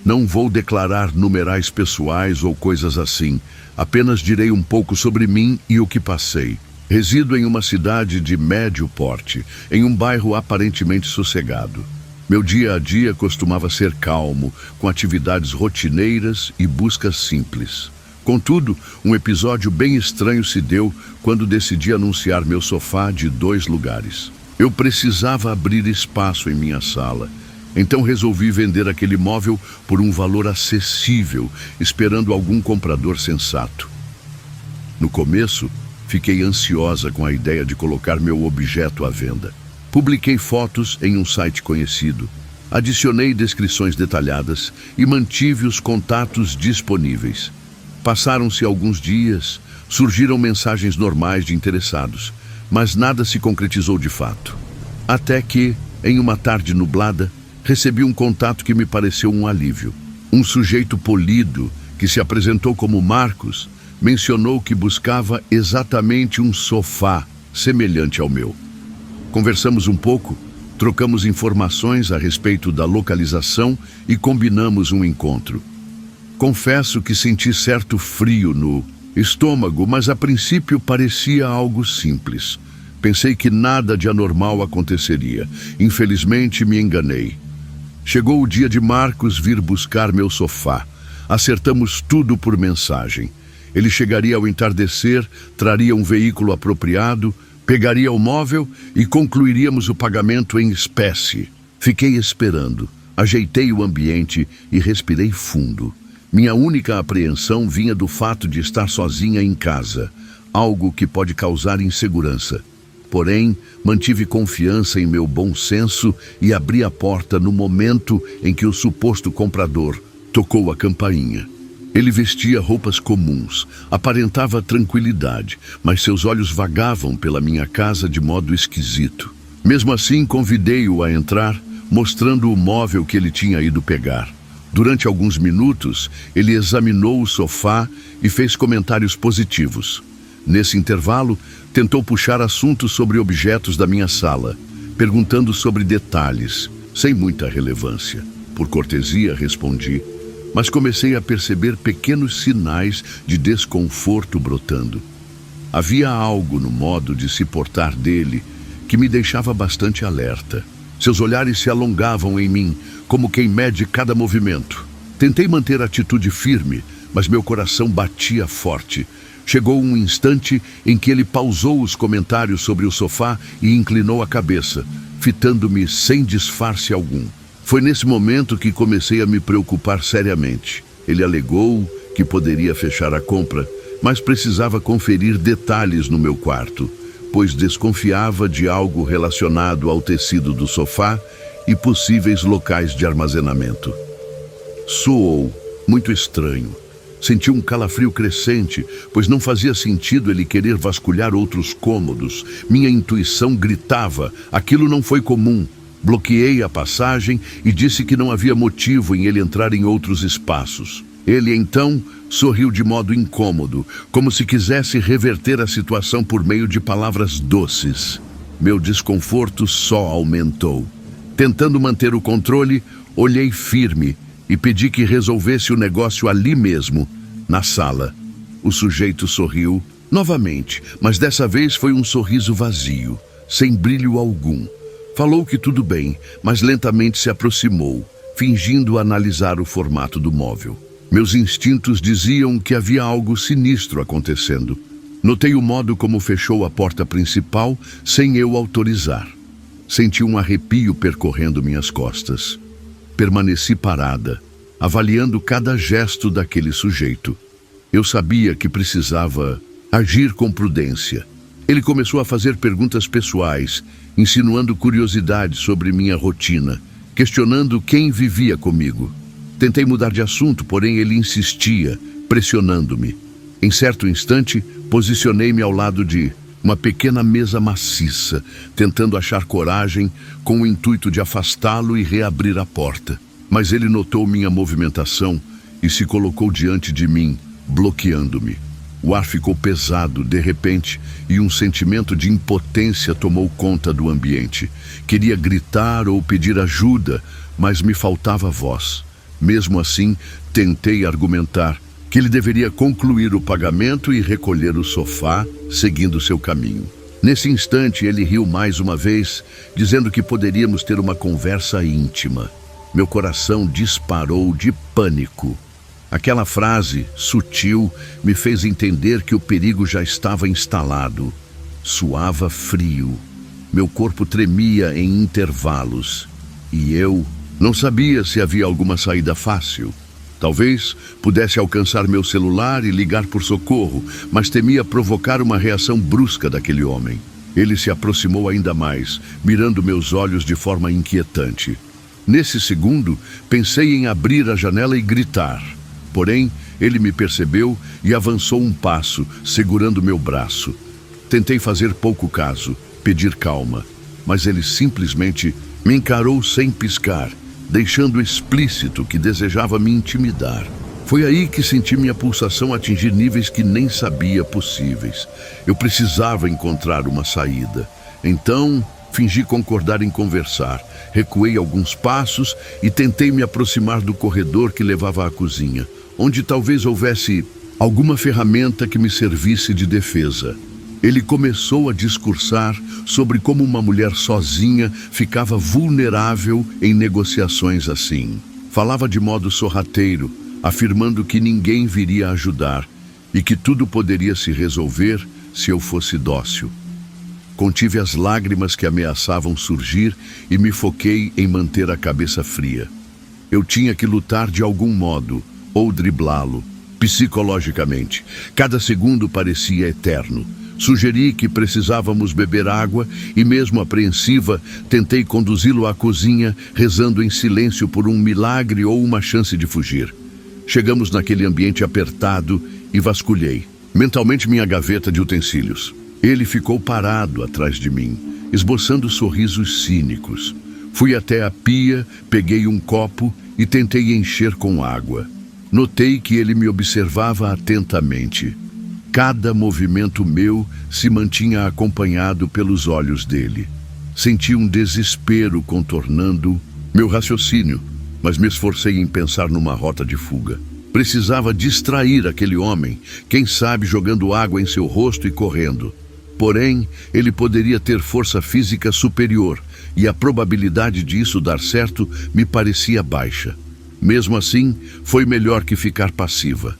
Não vou declarar numerais pessoais ou coisas assim, apenas direi um pouco sobre mim e o que passei. Resido em uma cidade de médio porte, em um bairro aparentemente sossegado. Meu dia a dia costumava ser calmo, com atividades rotineiras e buscas simples. Contudo, um episódio bem estranho se deu quando decidi anunciar meu sofá de 2 lugares. Eu precisava abrir espaço em minha sala, então resolvi vender aquele móvel por um valor acessível, esperando algum comprador sensato. No começo, fiquei ansiosa com a ideia de colocar meu objeto à venda. Publiquei fotos em um site conhecido, adicionei descrições detalhadas e mantive os contatos disponíveis. Passaram-se alguns dias, surgiram mensagens normais de interessados, mas nada se concretizou de fato. Até que, em uma tarde nublada, recebi um contato que me pareceu um alívio. Um sujeito polido, que se apresentou como Marcos, mencionou que buscava exatamente um sofá semelhante ao meu. Conversamos um pouco, trocamos informações a respeito da localização e combinamos um encontro. Confesso que senti certo frio no estômago, mas a princípio parecia algo simples. Pensei que nada de anormal aconteceria. Infelizmente me enganei. Chegou o dia de Marcos vir buscar meu sofá. Acertamos tudo por mensagem. Ele chegaria ao entardecer, traria um veículo apropriado, pegaria o móvel e concluiríamos o pagamento em espécie. Fiquei esperando, ajeitei o ambiente e respirei fundo. Minha única apreensão vinha do fato de estar sozinha em casa, algo que pode causar insegurança. Porém, mantive confiança em meu bom senso e abri a porta no momento em que o suposto comprador tocou a campainha. Ele vestia roupas comuns, aparentava tranquilidade, mas seus olhos vagavam pela minha casa de modo esquisito. Mesmo assim, convidei-o a entrar, mostrando o móvel que ele tinha ido pegar. Durante alguns minutos, ele examinou o sofá e fez comentários positivos. Nesse intervalo, tentou puxar assuntos sobre objetos da minha sala, perguntando sobre detalhes, sem muita relevância. Por cortesia, respondi, mas comecei a perceber pequenos sinais de desconforto brotando. Havia algo no modo de se portar dele que me deixava bastante alerta. Seus olhares se alongavam em mim, como quem mede cada movimento. Tentei manter a atitude firme, mas meu coração batia forte. Chegou um instante em que ele pausou os comentários sobre o sofá e inclinou a cabeça, fitando-me sem disfarce algum. Foi nesse momento que comecei a me preocupar seriamente. Ele alegou que poderia fechar a compra, mas precisava conferir detalhes no meu quarto, pois desconfiava de algo relacionado ao tecido do sofá e possíveis locais de armazenamento. Soou muito estranho. Senti um calafrio crescente, pois não fazia sentido ele querer vasculhar outros cômodos. Minha intuição gritava, aquilo não foi comum. Bloqueei a passagem e disse que não havia motivo em ele entrar em outros espaços. Ele, então, sorriu de modo incômodo, como se quisesse reverter a situação por meio de palavras doces. Meu desconforto só aumentou. Tentando manter o controle, olhei firme e pedi que resolvesse o negócio ali mesmo, na sala. O sujeito sorriu novamente, mas dessa vez foi um sorriso vazio, sem brilho algum. Falou que tudo bem, mas lentamente se aproximou, fingindo analisar o formato do móvel. Meus instintos diziam que havia algo sinistro acontecendo. Notei o modo como fechou a porta principal sem eu autorizar. Senti um arrepio percorrendo minhas costas. Permaneci parada, avaliando cada gesto daquele sujeito. Eu sabia que precisava agir com prudência. Ele começou a fazer perguntas pessoais, insinuando curiosidades sobre minha rotina, questionando quem vivia comigo. Tentei mudar de assunto, porém ele insistia, pressionando-me. Em certo instante, posicionei-me ao lado de uma pequena mesa maciça, tentando achar coragem com o intuito de afastá-lo e reabrir a porta. Mas ele notou minha movimentação e se colocou diante de mim, bloqueando-me. O ar ficou pesado, de repente, e um sentimento de impotência tomou conta do ambiente. Queria gritar ou pedir ajuda, mas me faltava voz. Mesmo assim, tentei argumentar que ele deveria concluir o pagamento e recolher o sofá, seguindo seu caminho. Nesse instante, ele riu mais uma vez, dizendo que poderíamos ter uma conversa íntima. Meu coração disparou de pânico. Aquela frase, sutil, me fez entender que o perigo já estava instalado. Suava frio. Meu corpo tremia em intervalos. E eu não sabia se havia alguma saída fácil. Talvez pudesse alcançar meu celular e ligar por socorro, mas temia provocar uma reação brusca daquele homem. Ele se aproximou ainda mais, mirando meus olhos de forma inquietante. Nesse segundo, pensei em abrir a janela e gritar. Porém, ele me percebeu e avançou um passo, segurando meu braço. Tentei fazer pouco caso, pedir calma, mas ele simplesmente me encarou sem piscar, deixando explícito que desejava me intimidar. Foi aí que senti minha pulsação atingir níveis que nem sabia possíveis. Eu precisava encontrar uma saída. Então, fingi concordar em conversar. Recuei alguns passos e tentei me aproximar do corredor que levava à cozinha, onde talvez houvesse alguma ferramenta que me servisse de defesa. Ele começou a discursar sobre como uma mulher sozinha ficava vulnerável em negociações assim. Falava de modo sorrateiro, afirmando que ninguém viria ajudar e que tudo poderia se resolver se eu fosse dócil. Contive as lágrimas que ameaçavam surgir e me foquei em manter a cabeça fria. Eu tinha que lutar de algum modo, ou driblá-lo, psicologicamente. Cada segundo parecia eterno. Sugeri que precisávamos beber água e, mesmo apreensiva, tentei conduzi-lo à cozinha, rezando em silêncio por um milagre ou uma chance de fugir. Chegamos naquele ambiente apertado e vasculhei mentalmente minha gaveta de utensílios. Ele ficou parado atrás de mim, esboçando sorrisos cínicos. Fui até a pia, peguei um copo e tentei encher com água. Notei que ele me observava atentamente. Cada movimento meu se mantinha acompanhado pelos olhos dele. Senti um desespero contornando meu raciocínio, mas me esforcei em pensar numa rota de fuga. Precisava distrair aquele homem, quem sabe jogando água em seu rosto e correndo. Porém, ele poderia ter força física superior, e a probabilidade disso dar certo me parecia baixa. Mesmo assim, foi melhor que ficar passiva.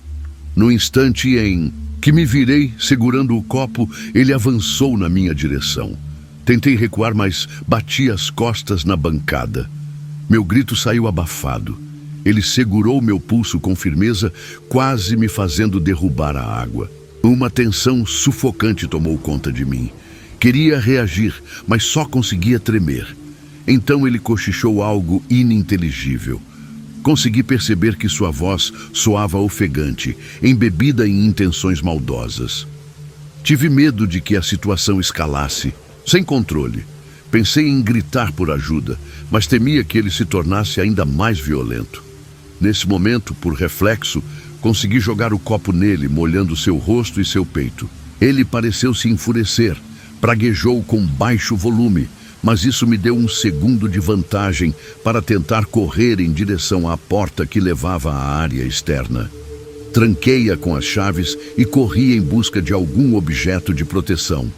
No instante em que me virei, segurando o copo, ele avançou na minha direção. Tentei recuar, mas bati as costas na bancada. Meu grito saiu abafado. Ele segurou meu pulso com firmeza, quase me fazendo derrubar a água. Uma tensão sufocante tomou conta de mim. Queria reagir, mas só conseguia tremer. Então ele cochichou algo ininteligível. Consegui perceber que sua voz soava ofegante, embebida em intenções maldosas. Tive medo de que a situação escalasse, sem controle. Pensei em gritar por ajuda, mas temia que ele se tornasse ainda mais violento. Nesse momento, por reflexo, consegui jogar o copo nele, molhando seu rosto e seu peito. Ele pareceu se enfurecer, praguejou com baixo volume, mas isso me deu um segundo de vantagem para tentar correr em direção à porta que levava à área externa. Tranquei-a com as chaves e corri em busca de algum objeto de proteção.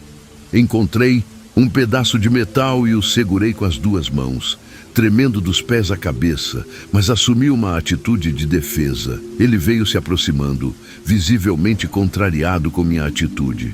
Encontrei um pedaço de metal e o segurei com as duas mãos, tremendo dos pés à cabeça, mas assumi uma atitude de defesa. Ele veio se aproximando, visivelmente contrariado com minha atitude.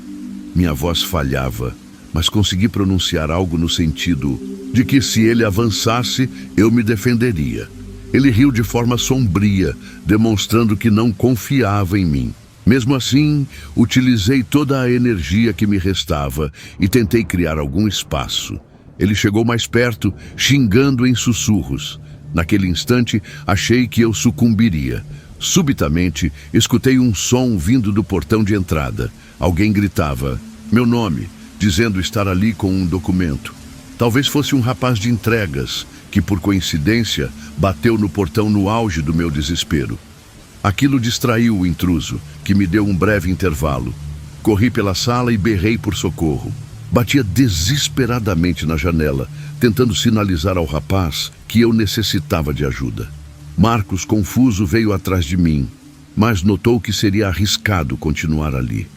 Minha voz falhava, mas consegui pronunciar algo no sentido de que se ele avançasse, eu me defenderia. Ele riu de forma sombria, demonstrando que não confiava em mim. Mesmo assim, utilizei toda a energia que me restava e tentei criar algum espaço. Ele chegou mais perto, xingando em sussurros. Naquele instante, achei que eu sucumbiria. Subitamente, escutei um som vindo do portão de entrada. Alguém gritava meu nome, dizendo estar ali com um documento. Talvez fosse um rapaz de entregas, que por coincidência bateu no portão no auge do meu desespero. Aquilo distraiu o intruso, que me deu um breve intervalo. Corri pela sala e berrei por socorro. Batia desesperadamente na janela, tentando sinalizar ao rapaz que eu necessitava de ajuda. Marcos, confuso, veio atrás de mim, mas notou que seria arriscado continuar ali.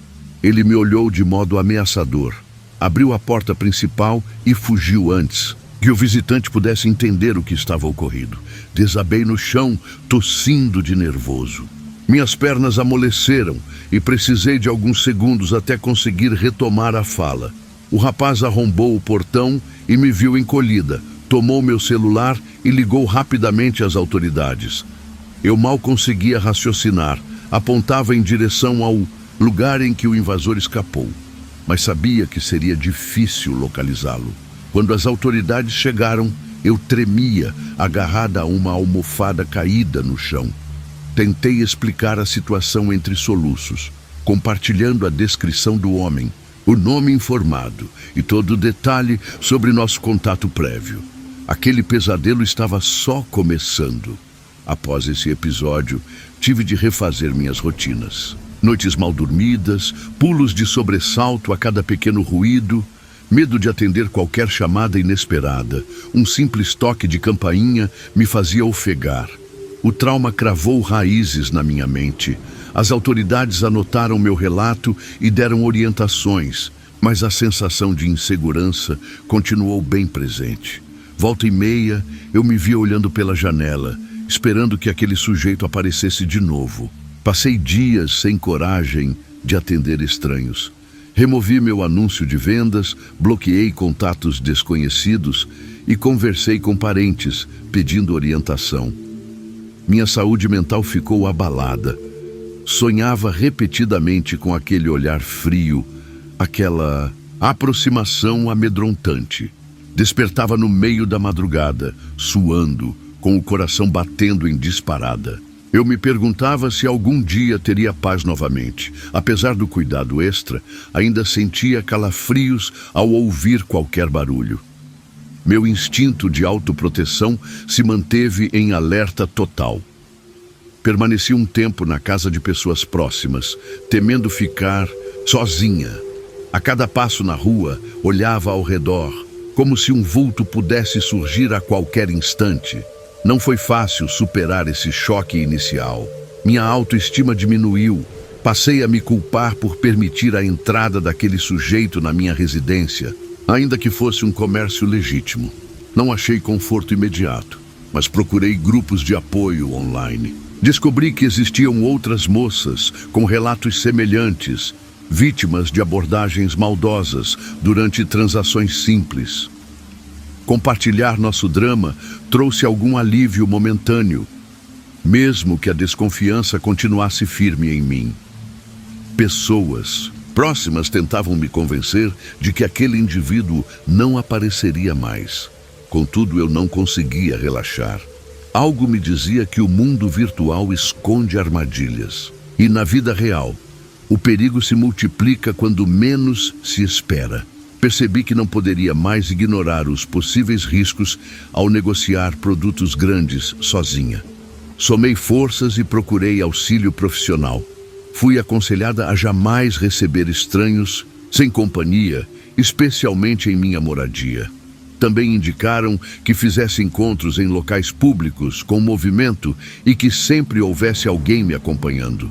Ele me olhou de modo ameaçador, abriu a porta principal e fugiu antes que o visitante pudesse entender o que estava ocorrido. Desabei no chão, tossindo de nervoso. Minhas pernas amoleceram e precisei de alguns segundos até conseguir retomar a fala. O rapaz arrombou o portão e me viu encolhida, tomou meu celular e ligou rapidamente às autoridades. Eu mal conseguia raciocinar, apontava em direção ao lugar em que o invasor escapou, mas sabia que seria difícil localizá-lo. Quando as autoridades chegaram, eu tremia, agarrada a uma almofada caída no chão. Tentei explicar a situação entre soluços, compartilhando a descrição do homem, o nome informado e todo o detalhe sobre nosso contato prévio. Aquele pesadelo estava só começando. Após esse episódio, tive de refazer minhas rotinas. Noites mal dormidas, pulos de sobressalto a cada pequeno ruído, medo de atender qualquer chamada inesperada. Um simples toque de campainha me fazia ofegar. O trauma cravou raízes na minha mente. As autoridades anotaram meu relato e deram orientações, mas a sensação de insegurança continuou bem presente. Volta e meia, eu me via olhando pela janela, esperando que aquele sujeito aparecesse de novo. Passei dias sem coragem de atender estranhos. Removi meu anúncio de vendas, bloqueei contatos desconhecidos e conversei com parentes, pedindo orientação. Minha saúde mental ficou abalada. Sonhava repetidamente com aquele olhar frio, aquela aproximação amedrontante. Despertava no meio da madrugada, suando, com o coração batendo em disparada. Eu me perguntava se algum dia teria paz novamente. Apesar do cuidado extra, ainda sentia calafrios ao ouvir qualquer barulho. Meu instinto de autoproteção se manteve em alerta total. Permaneci um tempo na casa de pessoas próximas, temendo ficar sozinha. A cada passo na rua, olhava ao redor, como se um vulto pudesse surgir a qualquer instante. Não foi fácil superar esse choque inicial. Minha autoestima diminuiu. Passei a me culpar por permitir a entrada daquele sujeito na minha residência, ainda que fosse um comércio legítimo. Não achei conforto imediato, mas procurei grupos de apoio online. Descobri que existiam outras moças com relatos semelhantes, vítimas de abordagens maldosas durante transações simples. Compartilhar nosso drama trouxe algum alívio momentâneo, mesmo que a desconfiança continuasse firme em mim. Pessoas próximas tentavam me convencer de que aquele indivíduo não apareceria mais. Contudo, eu não conseguia relaxar. Algo me dizia que o mundo virtual esconde armadilhas. E na vida real, o perigo se multiplica quando menos se espera. Percebi que não poderia mais ignorar os possíveis riscos ao negociar produtos grandes sozinha. Somei forças e procurei auxílio profissional. Fui aconselhada a jamais receber estranhos sem companhia, especialmente em minha moradia. Também indicaram que fizesse encontros em locais públicos com movimento e que sempre houvesse alguém me acompanhando.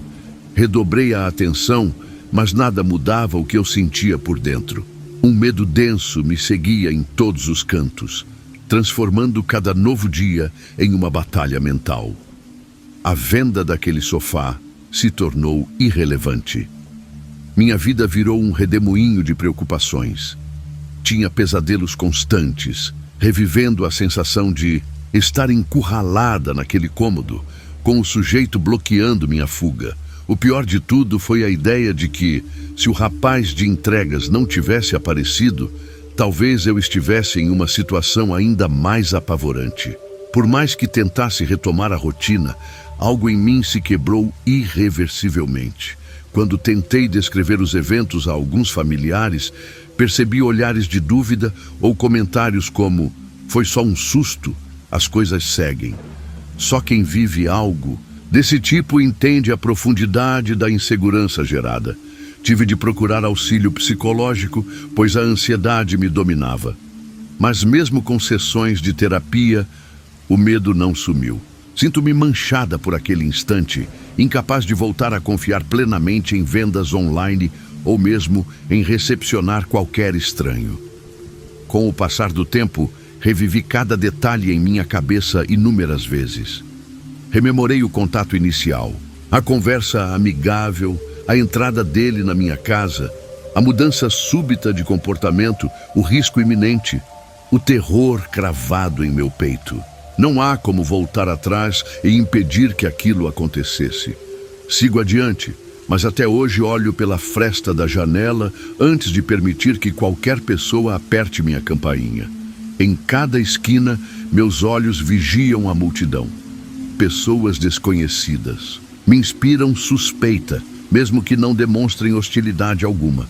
Redobrei a atenção, mas nada mudava o que eu sentia por dentro. Um medo denso me seguia em todos os cantos, transformando cada novo dia em uma batalha mental. A venda daquele sofá se tornou irrelevante. Minha vida virou um redemoinho de preocupações. Tinha pesadelos constantes, revivendo a sensação de estar encurralada naquele cômodo, com o sujeito bloqueando minha fuga. O pior de tudo foi a ideia de que, se o rapaz de entregas não tivesse aparecido, talvez eu estivesse em uma situação ainda mais apavorante. Por mais que tentasse retomar a rotina, algo em mim se quebrou irreversivelmente. Quando tentei descrever os eventos a alguns familiares, percebi olhares de dúvida ou comentários como: "Foi só um susto, as coisas seguem." Só quem vive algo desse tipo entende a profundidade da insegurança gerada. Tive de procurar auxílio psicológico, pois a ansiedade me dominava. Mas mesmo com sessões de terapia, o medo não sumiu. Sinto-me manchada por aquele instante, incapaz de voltar a confiar plenamente em vendas online ou mesmo em recepcionar qualquer estranho. Com o passar do tempo, revivi cada detalhe em minha cabeça inúmeras vezes. Rememorei o contato inicial, a conversa amigável, a entrada dele na minha casa, a mudança súbita de comportamento, o risco iminente, o terror cravado em meu peito. Não há como voltar atrás e impedir que aquilo acontecesse. Sigo adiante, mas até hoje olho pela fresta da janela antes de permitir que qualquer pessoa aperte minha campainha. Em cada esquina, meus olhos vigiam a multidão. Pessoas desconhecidas. Me inspiram suspeita, mesmo que não demonstrem hostilidade alguma.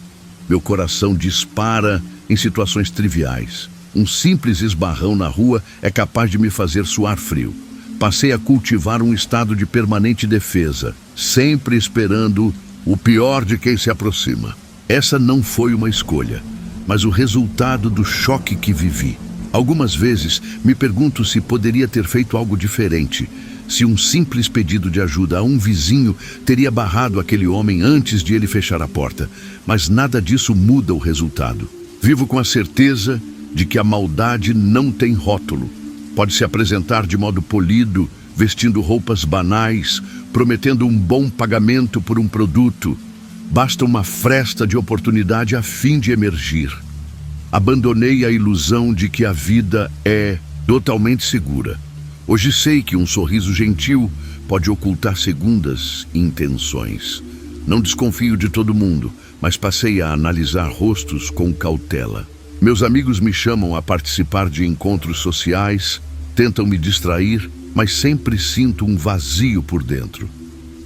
Meu coração dispara em situações triviais. Um simples esbarrão na rua é capaz de me fazer suar frio. Passei a cultivar um estado de permanente defesa, sempre esperando o pior de quem se aproxima. Essa não foi uma escolha, mas o resultado do choque que vivi. Algumas vezes me pergunto se poderia ter feito algo diferente, se um simples pedido de ajuda a um vizinho teria barrado aquele homem antes de ele fechar a porta, mas nada disso muda o resultado. Vivo com a certeza de que a maldade não tem rótulo. Pode se apresentar de modo polido, vestindo roupas banais, prometendo um bom pagamento por um produto. Basta uma fresta de oportunidade a fim de emergir. Abandonei a ilusão de que a vida é totalmente segura. Hoje sei que um sorriso gentil pode ocultar segundas intenções. Não desconfio de todo mundo, mas passei a analisar rostos com cautela. Meus amigos me chamam a participar de encontros sociais, tentam me distrair, mas sempre sinto um vazio por dentro.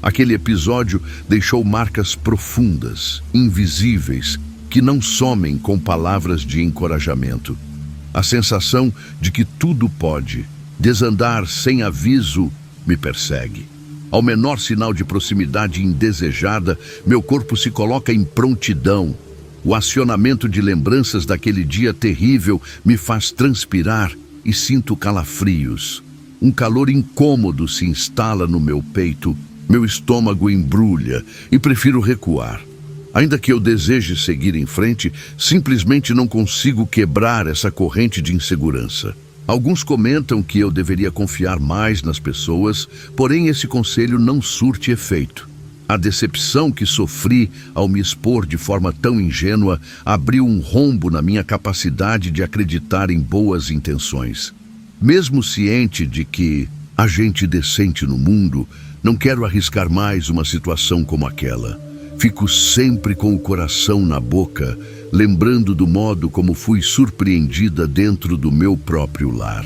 Aquele episódio deixou marcas profundas, invisíveis, que não somem com palavras de encorajamento. A sensação de que tudo pode desandar sem aviso me persegue. Ao menor sinal de proximidade indesejada, meu corpo se coloca em prontidão. O acionamento de lembranças daquele dia terrível me faz transpirar e sinto calafrios. Um calor incômodo se instala no meu peito, meu estômago embrulha e prefiro recuar. Ainda que eu deseje seguir em frente, simplesmente não consigo quebrar essa corrente de insegurança. Alguns comentam que eu deveria confiar mais nas pessoas, porém esse conselho não surte efeito. A decepção que sofri ao me expor de forma tão ingênua abriu um rombo na minha capacidade de acreditar em boas intenções. Mesmo ciente de que há gente decente no mundo, não quero arriscar mais uma situação como aquela. Fico sempre com o coração na boca, lembrando do modo como fui surpreendida dentro do meu próprio lar.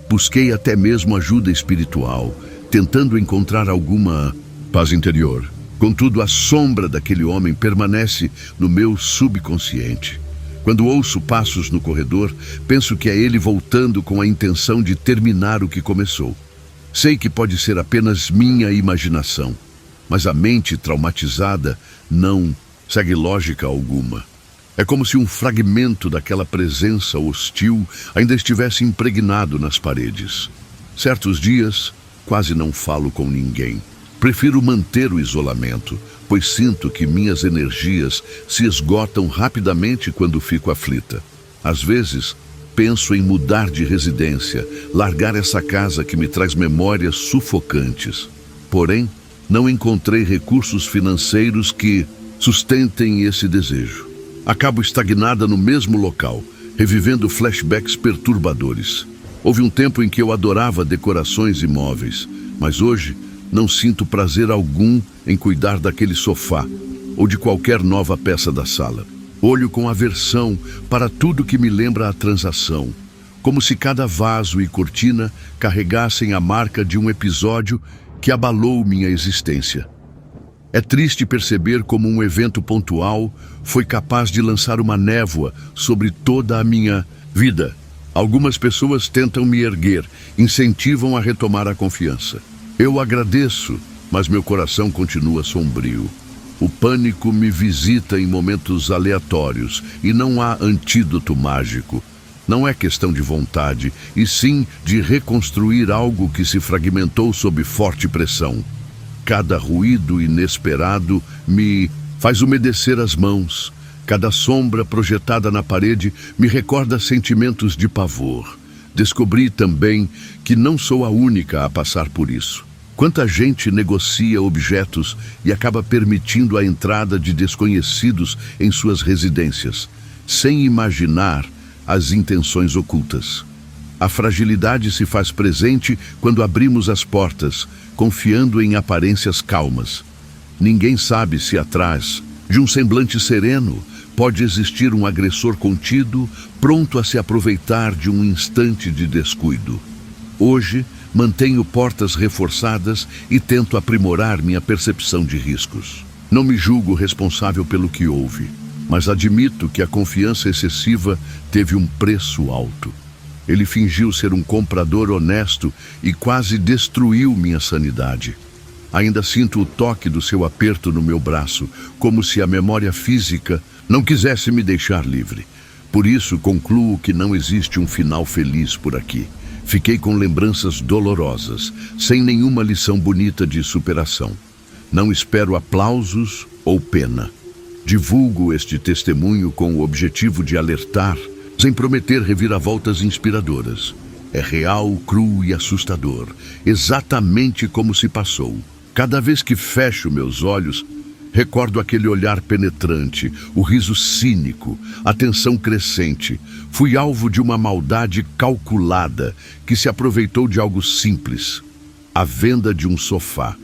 Busquei até mesmo ajuda espiritual, tentando encontrar alguma paz interior. Contudo, a sombra daquele homem permanece no meu subconsciente. Quando ouço passos no corredor, penso que é ele voltando com a intenção de terminar o que começou. Sei que pode ser apenas minha imaginação, mas a mente traumatizada não segue lógica alguma. É como se um fragmento daquela presença hostil ainda estivesse impregnado nas paredes. Certos dias, quase não falo com ninguém. Prefiro manter o isolamento, pois sinto que minhas energias se esgotam rapidamente quando fico aflita. Às vezes, penso em mudar de residência, largar essa casa que me traz memórias sufocantes. Porém, não encontrei recursos financeiros que sustentem esse desejo. Acabo estagnada no mesmo local, revivendo flashbacks perturbadores. Houve um tempo em que eu adorava decorações e móveis, mas hoje não sinto prazer algum em cuidar daquele sofá ou de qualquer nova peça da sala. Olho com aversão para tudo que me lembra a transação, como se cada vaso e cortina carregassem a marca de um episódio que abalou minha existência. É triste perceber como um evento pontual foi capaz de lançar uma névoa sobre toda a minha vida. Algumas pessoas tentam me erguer, incentivam a retomar a confiança. Eu agradeço, mas meu coração continua sombrio. O pânico me visita em momentos aleatórios e não há antídoto mágico. Não é questão de vontade, e sim de reconstruir algo que se fragmentou sob forte pressão. Cada ruído inesperado me faz umedecer as mãos. Cada sombra projetada na parede me recorda sentimentos de pavor. Descobri também que não sou a única a passar por isso. Quanta gente negocia objetos e acaba permitindo a entrada de desconhecidos em suas residências, sem imaginar as intenções ocultas. A fragilidade se faz presente quando abrimos as portas, confiando em aparências calmas. Ninguém sabe se atrás de um semblante sereno pode existir um agressor contido, pronto a se aproveitar de um instante de descuido. Hoje, mantenho portas reforçadas e tento aprimorar minha percepção de riscos. Não me julgo responsável pelo que houve, mas admito que a confiança excessiva teve um preço alto. Ele fingiu ser um comprador honesto e quase destruiu minha sanidade. Ainda sinto o toque do seu aperto no meu braço, como se a memória física não quisesse me deixar livre. Por isso, concluo que não existe um final feliz por aqui. Fiquei com lembranças dolorosas, sem nenhuma lição bonita de superação. Não espero aplausos ou pena. Divulgo este testemunho com o objetivo de alertar, sem prometer reviravoltas inspiradoras. É real, cru e assustador, exatamente como se passou. Cada vez que fecho meus olhos, recordo aquele olhar penetrante, o riso cínico, a tensão crescente. Fui alvo de uma maldade calculada que se aproveitou de algo simples, a venda de um sofá.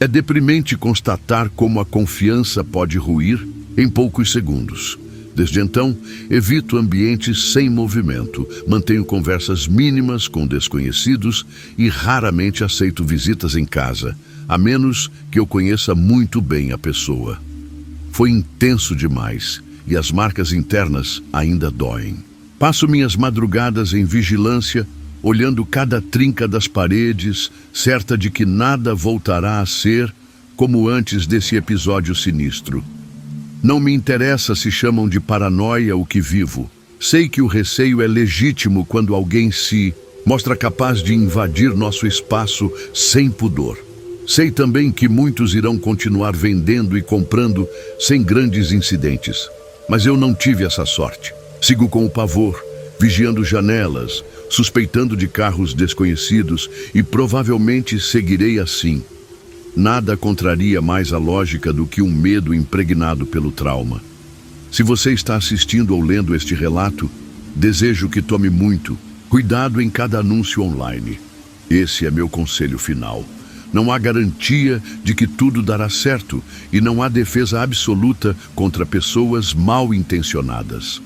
É deprimente constatar como a confiança pode ruir em poucos segundos. Desde então, evito ambientes sem movimento, mantenho conversas mínimas com desconhecidos e raramente aceito visitas em casa, a menos que eu conheça muito bem a pessoa. Foi intenso demais e as marcas internas ainda doem. Passo minhas madrugadas em vigilância, olhando cada trinca das paredes, certa de que nada voltará a ser como antes desse episódio sinistro. Não me interessa se chamam de paranoia o que vivo. Sei que o receio é legítimo quando alguém se mostra capaz de invadir nosso espaço sem pudor. Sei também que muitos irão continuar vendendo e comprando sem grandes incidentes. Mas eu não tive essa sorte. Sigo com o pavor, vigiando janelas, suspeitando de carros desconhecidos e provavelmente seguirei assim. Nada contraria mais a lógica do que um medo impregnado pelo trauma. Se você está assistindo ou lendo este relato, desejo que tome muito cuidado em cada anúncio online. Esse é meu conselho final. Não há garantia de que tudo dará certo e não há defesa absoluta contra pessoas mal intencionadas.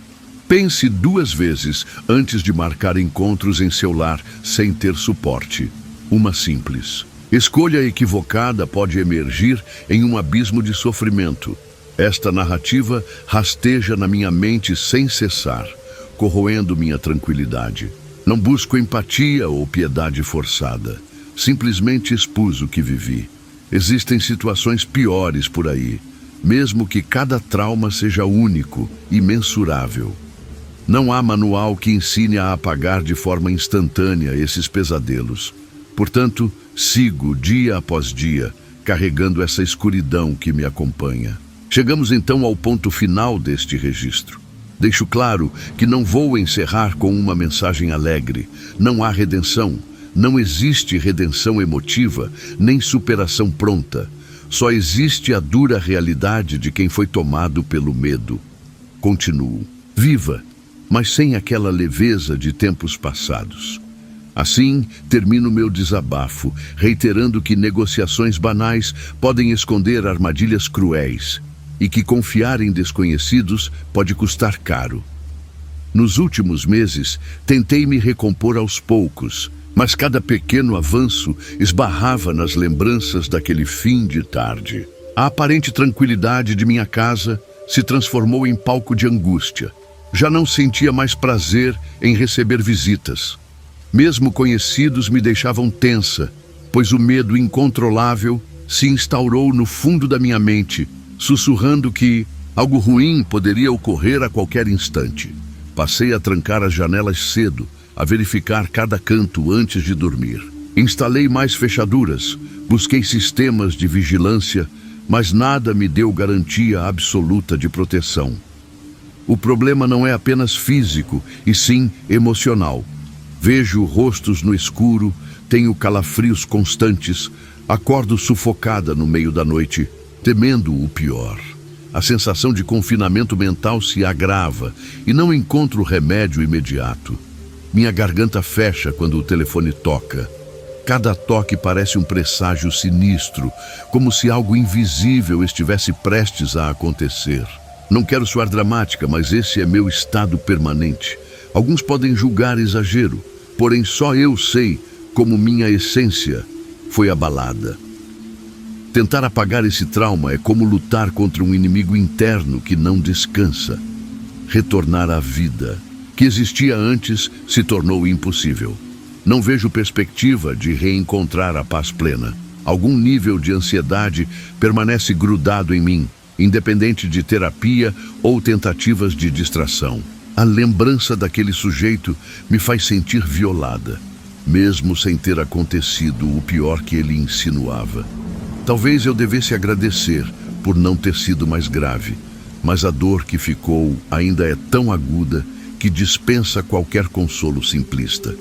Pense 2 vezes antes de marcar encontros em seu lar sem ter suporte. Uma simples escolha equivocada pode emergir em um abismo de sofrimento. Esta narrativa rasteja na minha mente sem cessar, corroendo minha tranquilidade. Não busco empatia ou piedade forçada. Simplesmente expus o que vivi. Existem situações piores por aí, mesmo que cada trauma seja único e mensurável. Não há manual que ensine a apagar de forma instantânea esses pesadelos. Portanto, sigo dia após dia, carregando essa escuridão que me acompanha. Chegamos então ao ponto final deste registro. Deixo claro que não vou encerrar com uma mensagem alegre. Não há redenção. Não existe redenção emotiva, nem superação pronta. Só existe a dura realidade de quem foi tomado pelo medo. Continuo, viva, mas sem aquela leveza de tempos passados. Assim, termino meu desabafo, reiterando que negociações banais podem esconder armadilhas cruéis e que confiar em desconhecidos pode custar caro. Nos últimos meses, tentei me recompor aos poucos, mas cada pequeno avanço esbarrava nas lembranças daquele fim de tarde. A aparente tranquilidade de minha casa se transformou em palco de angústia. Já não sentia mais prazer em receber visitas. Mesmo conhecidos me deixavam tensa, pois o medo incontrolável se instaurou no fundo da minha mente, sussurrando que algo ruim poderia ocorrer a qualquer instante. Passei a trancar as janelas cedo, a verificar cada canto antes de dormir. Instalei mais fechaduras, busquei sistemas de vigilância, mas nada me deu garantia absoluta de proteção. O problema não é apenas físico, e sim emocional. Vejo rostos no escuro, tenho calafrios constantes, acordo sufocada no meio da noite, temendo o pior. A sensação de confinamento mental se agrava e não encontro remédio imediato. Minha garganta fecha quando o telefone toca. Cada toque parece um presságio sinistro, como se algo invisível estivesse prestes a acontecer. Não quero soar dramática, mas esse é meu estado permanente. Alguns podem julgar exagero, porém só eu sei como minha essência foi abalada. Tentar apagar esse trauma é como lutar contra um inimigo interno que não descansa. Retornar à vida que existia antes se tornou impossível. Não vejo perspectiva de reencontrar a paz plena. Algum nível de ansiedade permanece grudado em mim, independente de terapia ou tentativas de distração. A lembrança daquele sujeito me faz sentir violada, mesmo sem ter acontecido o pior que ele insinuava. Talvez eu devesse agradecer por não ter sido mais grave, mas a dor que ficou ainda é tão aguda que dispensa qualquer consolo simplista.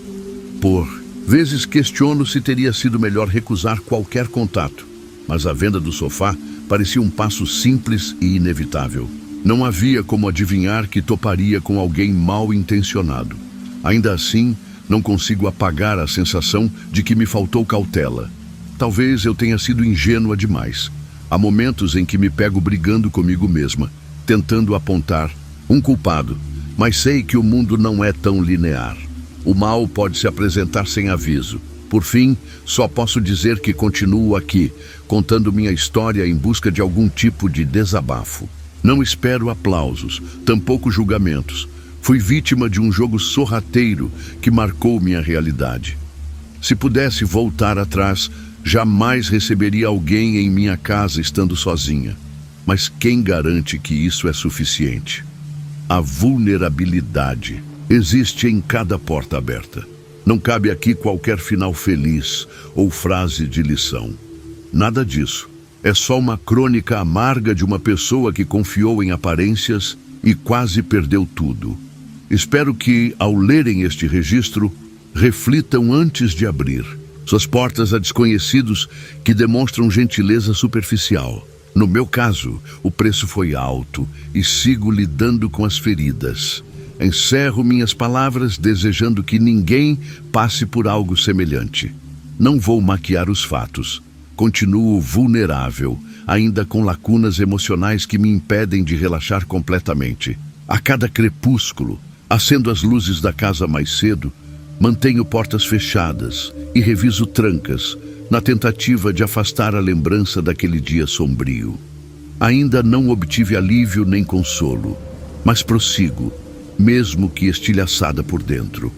Por vezes questiono se teria sido melhor recusar qualquer contato, mas a venda do sofá parecia um passo simples e inevitável. Não havia como adivinhar que toparia com alguém mal intencionado. Ainda assim, não consigo apagar a sensação de que me faltou cautela. Talvez eu tenha sido ingênua demais. Há momentos em que me pego brigando comigo mesma, tentando apontar um culpado, mas sei que o mundo não é tão linear. O mal pode se apresentar sem aviso. Por fim, só posso dizer que continuo aqui, contando minha história em busca de algum tipo de desabafo. Não espero aplausos, tampouco julgamentos. Fui vítima de um jogo sorrateiro que marcou minha realidade. Se pudesse voltar atrás, jamais receberia alguém em minha casa estando sozinha. Mas quem garante que isso é suficiente? A vulnerabilidade existe em cada porta aberta. Não cabe aqui qualquer final feliz ou frase de lição. Nada disso. É só uma crônica amarga de uma pessoa que confiou em aparências e quase perdeu tudo. Espero que, ao lerem este registro, reflitam antes de abrir suas portas a desconhecidos que demonstram gentileza superficial. No meu caso, o preço foi alto e sigo lidando com as feridas. Encerro minhas palavras desejando que ninguém passe por algo semelhante. Não vou maquiar os fatos, Continuo vulnerável, ainda com lacunas emocionais que me impedem de relaxar completamente. A cada crepúsculo, acendo as luzes da casa mais cedo, mantenho portas fechadas e reviso trancas, na tentativa de afastar a lembrança daquele dia sombrio. Ainda não obtive alívio nem consolo, mas prossigo, mesmo que estilhaçada por dentro.